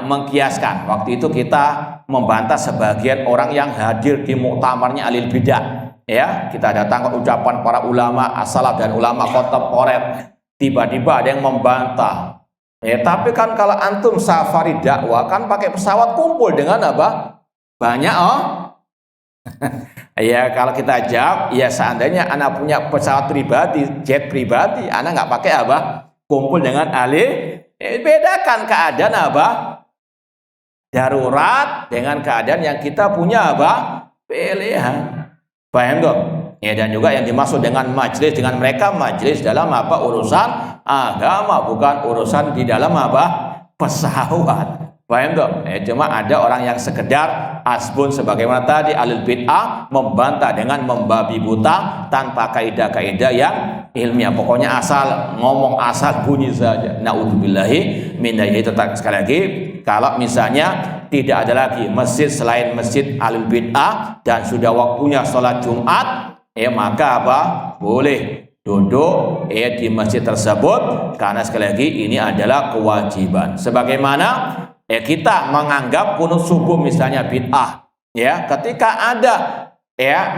mengkiaskan. Waktu itu kita membantah sebagian orang yang hadir di muktamarnya ahli bid'ah. Ya, kita datang ke ucapan para ulama as-salaf dan ulama kontemporer. Tiba-tiba ada yang membantah. Tapi kan kalau antum safari dakwah kan pakai pesawat, kumpul dengan apa? Banyak ya kalau kita jawab, ya seandainya anak punya pesawat pribadi, jet pribadi, anak nggak pakai apa? Kumpul dengan ahli. Bedakan keadaan apa? Darurat dengan keadaan yang kita punya apa? Pilihan. Paham dong? Ya, dan juga yang dimaksud dengan majelis dengan mereka, majelis dalam apa? Urusan agama, bukan urusan di dalam apa? Pesawat. Paham dong? Cuma ada orang yang sekedar asbun sebagaimana tadi alil bid'ah membantah dengan membabi buta tanpa kaidah-kaidah yang ilmiah. Pokoknya asal ngomong, asal bunyi saja. Naudzubillahi min dzalik. Sekali lagi, kalau misalnya tidak ada lagi masjid selain masjid alil bid'ah dan sudah waktunya sholat Jumat, maka apa? Boleh duduk di masjid tersebut, karena sekali lagi ini adalah kewajiban. Sebagaimana kita menganggap kunut subuh misalnya bid'ah, ya, ketika ada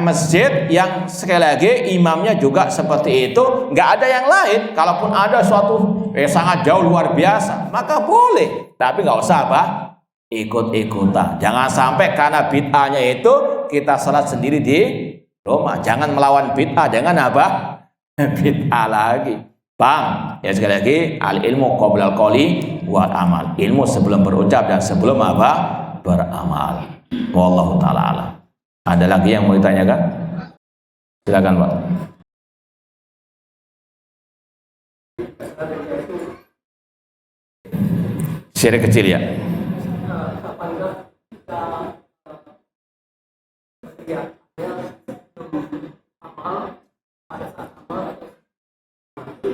masjid yang sekali lagi imamnya juga seperti itu, nggak ada yang lain, kalaupun ada suatu sangat jauh luar biasa, maka boleh, tapi nggak usah apa? Ikut-ikutan. Jangan sampai karena bid'ahnya itu kita salat sendiri di rumah. Jangan melawan bid'ah dengan apa? Bid'ah lagi. Bang, ya sekali lagi, al ilmu qoblal qoli wal amal. Ilmu sebelum berucap dan sebelum apa? Beramal. Wallahu taala alam. Ada lagi yang mau ditanyakan? Silakan, Pak. Syirik kecil ya.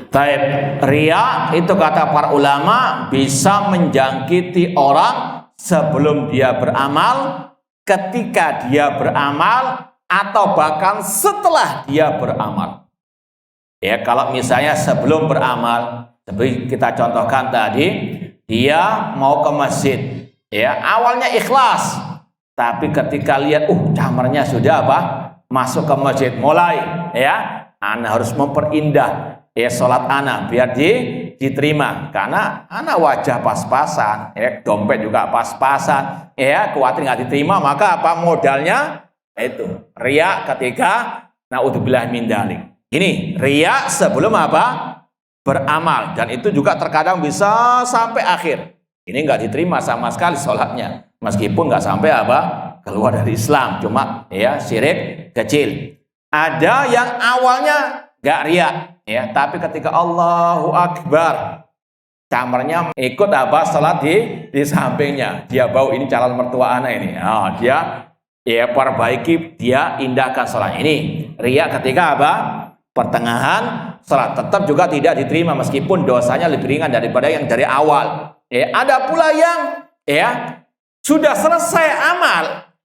Taib, riya itu kata para ulama bisa menjangkiti orang sebelum dia beramal, ketika dia beramal, atau bahkan setelah dia beramal. Ya, kalau misalnya sebelum beramal, seperti kita contohkan tadi, dia mau ke masjid, ya, awalnya ikhlas, tapi ketika lihat, camernya sudah apa? Masuk ke masjid, mulai, ya, ana harus memperindah sholat anak biar diterima, karena anak wajah pas-pasan, dompet juga pas-pasan, khawatir nggak diterima, maka apa modalnya? Itu riya ketika naudzubillah min dzalik. Ini riya sebelum apa? Beramal, dan itu juga terkadang bisa sampai akhir. Ini nggak diterima sama sekali sholatnya, meskipun nggak sampai apa? Keluar dari Islam, cuma syirik kecil. Ada yang awalnya nggak riya, tapi ketika Allahu Akbar, camernya ikut apa? Salat di sampingnya. Dia bau ini calon mertua anak ini. Dia perbaiki, dia indahkan salat. Ini riya ketika apa? Pertengahan salat. Tetap juga tidak diterima meskipun dosanya lebih ringan daripada yang dari awal. Ada pula yang sudah selesai amal,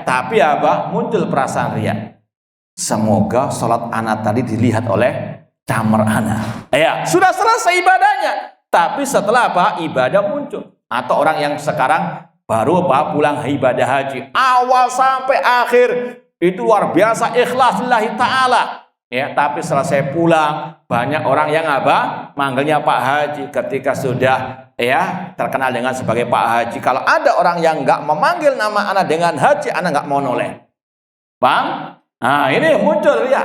tapi apa? Muncul perasaan riya. Semoga sholat anak tadi dilihat oleh camer anak. Sudah selesai ibadahnya, tapi setelah apa? Ibadah muncul. Atau orang yang sekarang baru pulang ibadah haji, awal sampai akhir itu luar biasa ikhlas lillahi ta'ala, tapi selesai pulang banyak orang yang apa? Manggilnya Pak Haji. Ketika sudah terkenal dengan sebagai Pak Haji, kalau ada orang yang nggak memanggil nama anak dengan haji, anak nggak mau noleh. Bang? Nah, ini muncul riya.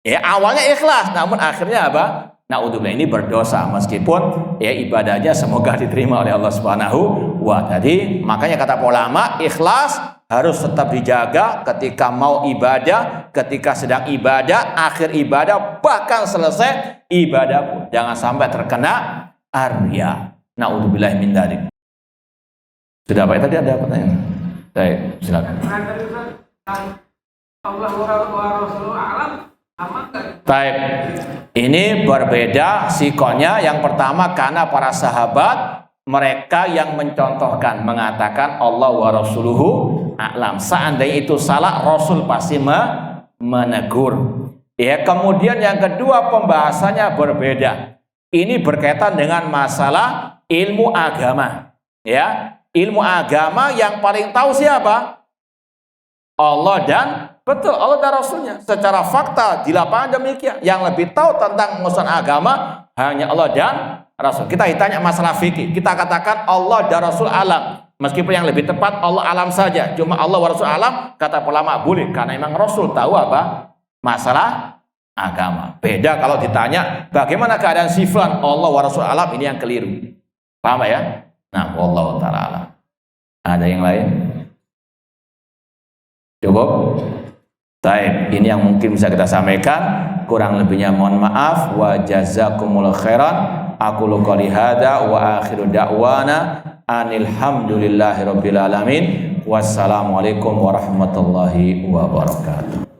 Awalnya ikhlas, namun akhirnya apa? Naudzubillah, ini berdosa meskipun ibadahnya semoga diterima oleh Allah Subhanahu wa Ta'ala. Jadi makanya kata ulama, ikhlas harus tetap dijaga ketika mau ibadah, ketika sedang ibadah, akhir ibadah, bahkan selesai ibadah pun jangan sampai terkena riya. Naudzubillah min dzalik. Sudah Pak, tadi ada pertanyaan? Baik, silakan. Allah wa Rasulullah alam, Taib. Ini berbeda sikonnya. Yang pertama karena para sahabat mereka yang mencontohkan, mengatakan Allah wa rasuluhu a'lam. Seandainya itu salah, Rasul pasti menegur. Ya, kemudian yang kedua pembahasannya berbeda. Ini berkaitan dengan masalah ilmu agama. Ya, ilmu agama yang paling tahu siapa? Allah dan betul Allah dan Rasulnya. Secara fakta di lapangan demikian. Yang lebih tahu tentang urusan agama hanya Allah dan Rasul. Kita ditanya masalah fikih, kita katakan Allah dan Rasul alam. Meskipun yang lebih tepat Allah alam saja. Cuma Allah wa Rasul alam, kata ulama boleh karena memang Rasul tahu apa masalah agama. Beda kalau ditanya bagaimana keadaan si fulan, Allah wa Rasul alam, ini yang keliru. Paham ya? Nah, wallahu taala alam. Ada yang lain? Cukup? Baik, ini yang mungkin bisa kita sampaikan. Kurang lebihnya mohon maaf. Wa jazakumullahu khairan. Aku qouli hada wa akhiru da'wana anil hamdulillahi rabbil alamin. Wassalamualaikum warahmatullahi wabarakatuh.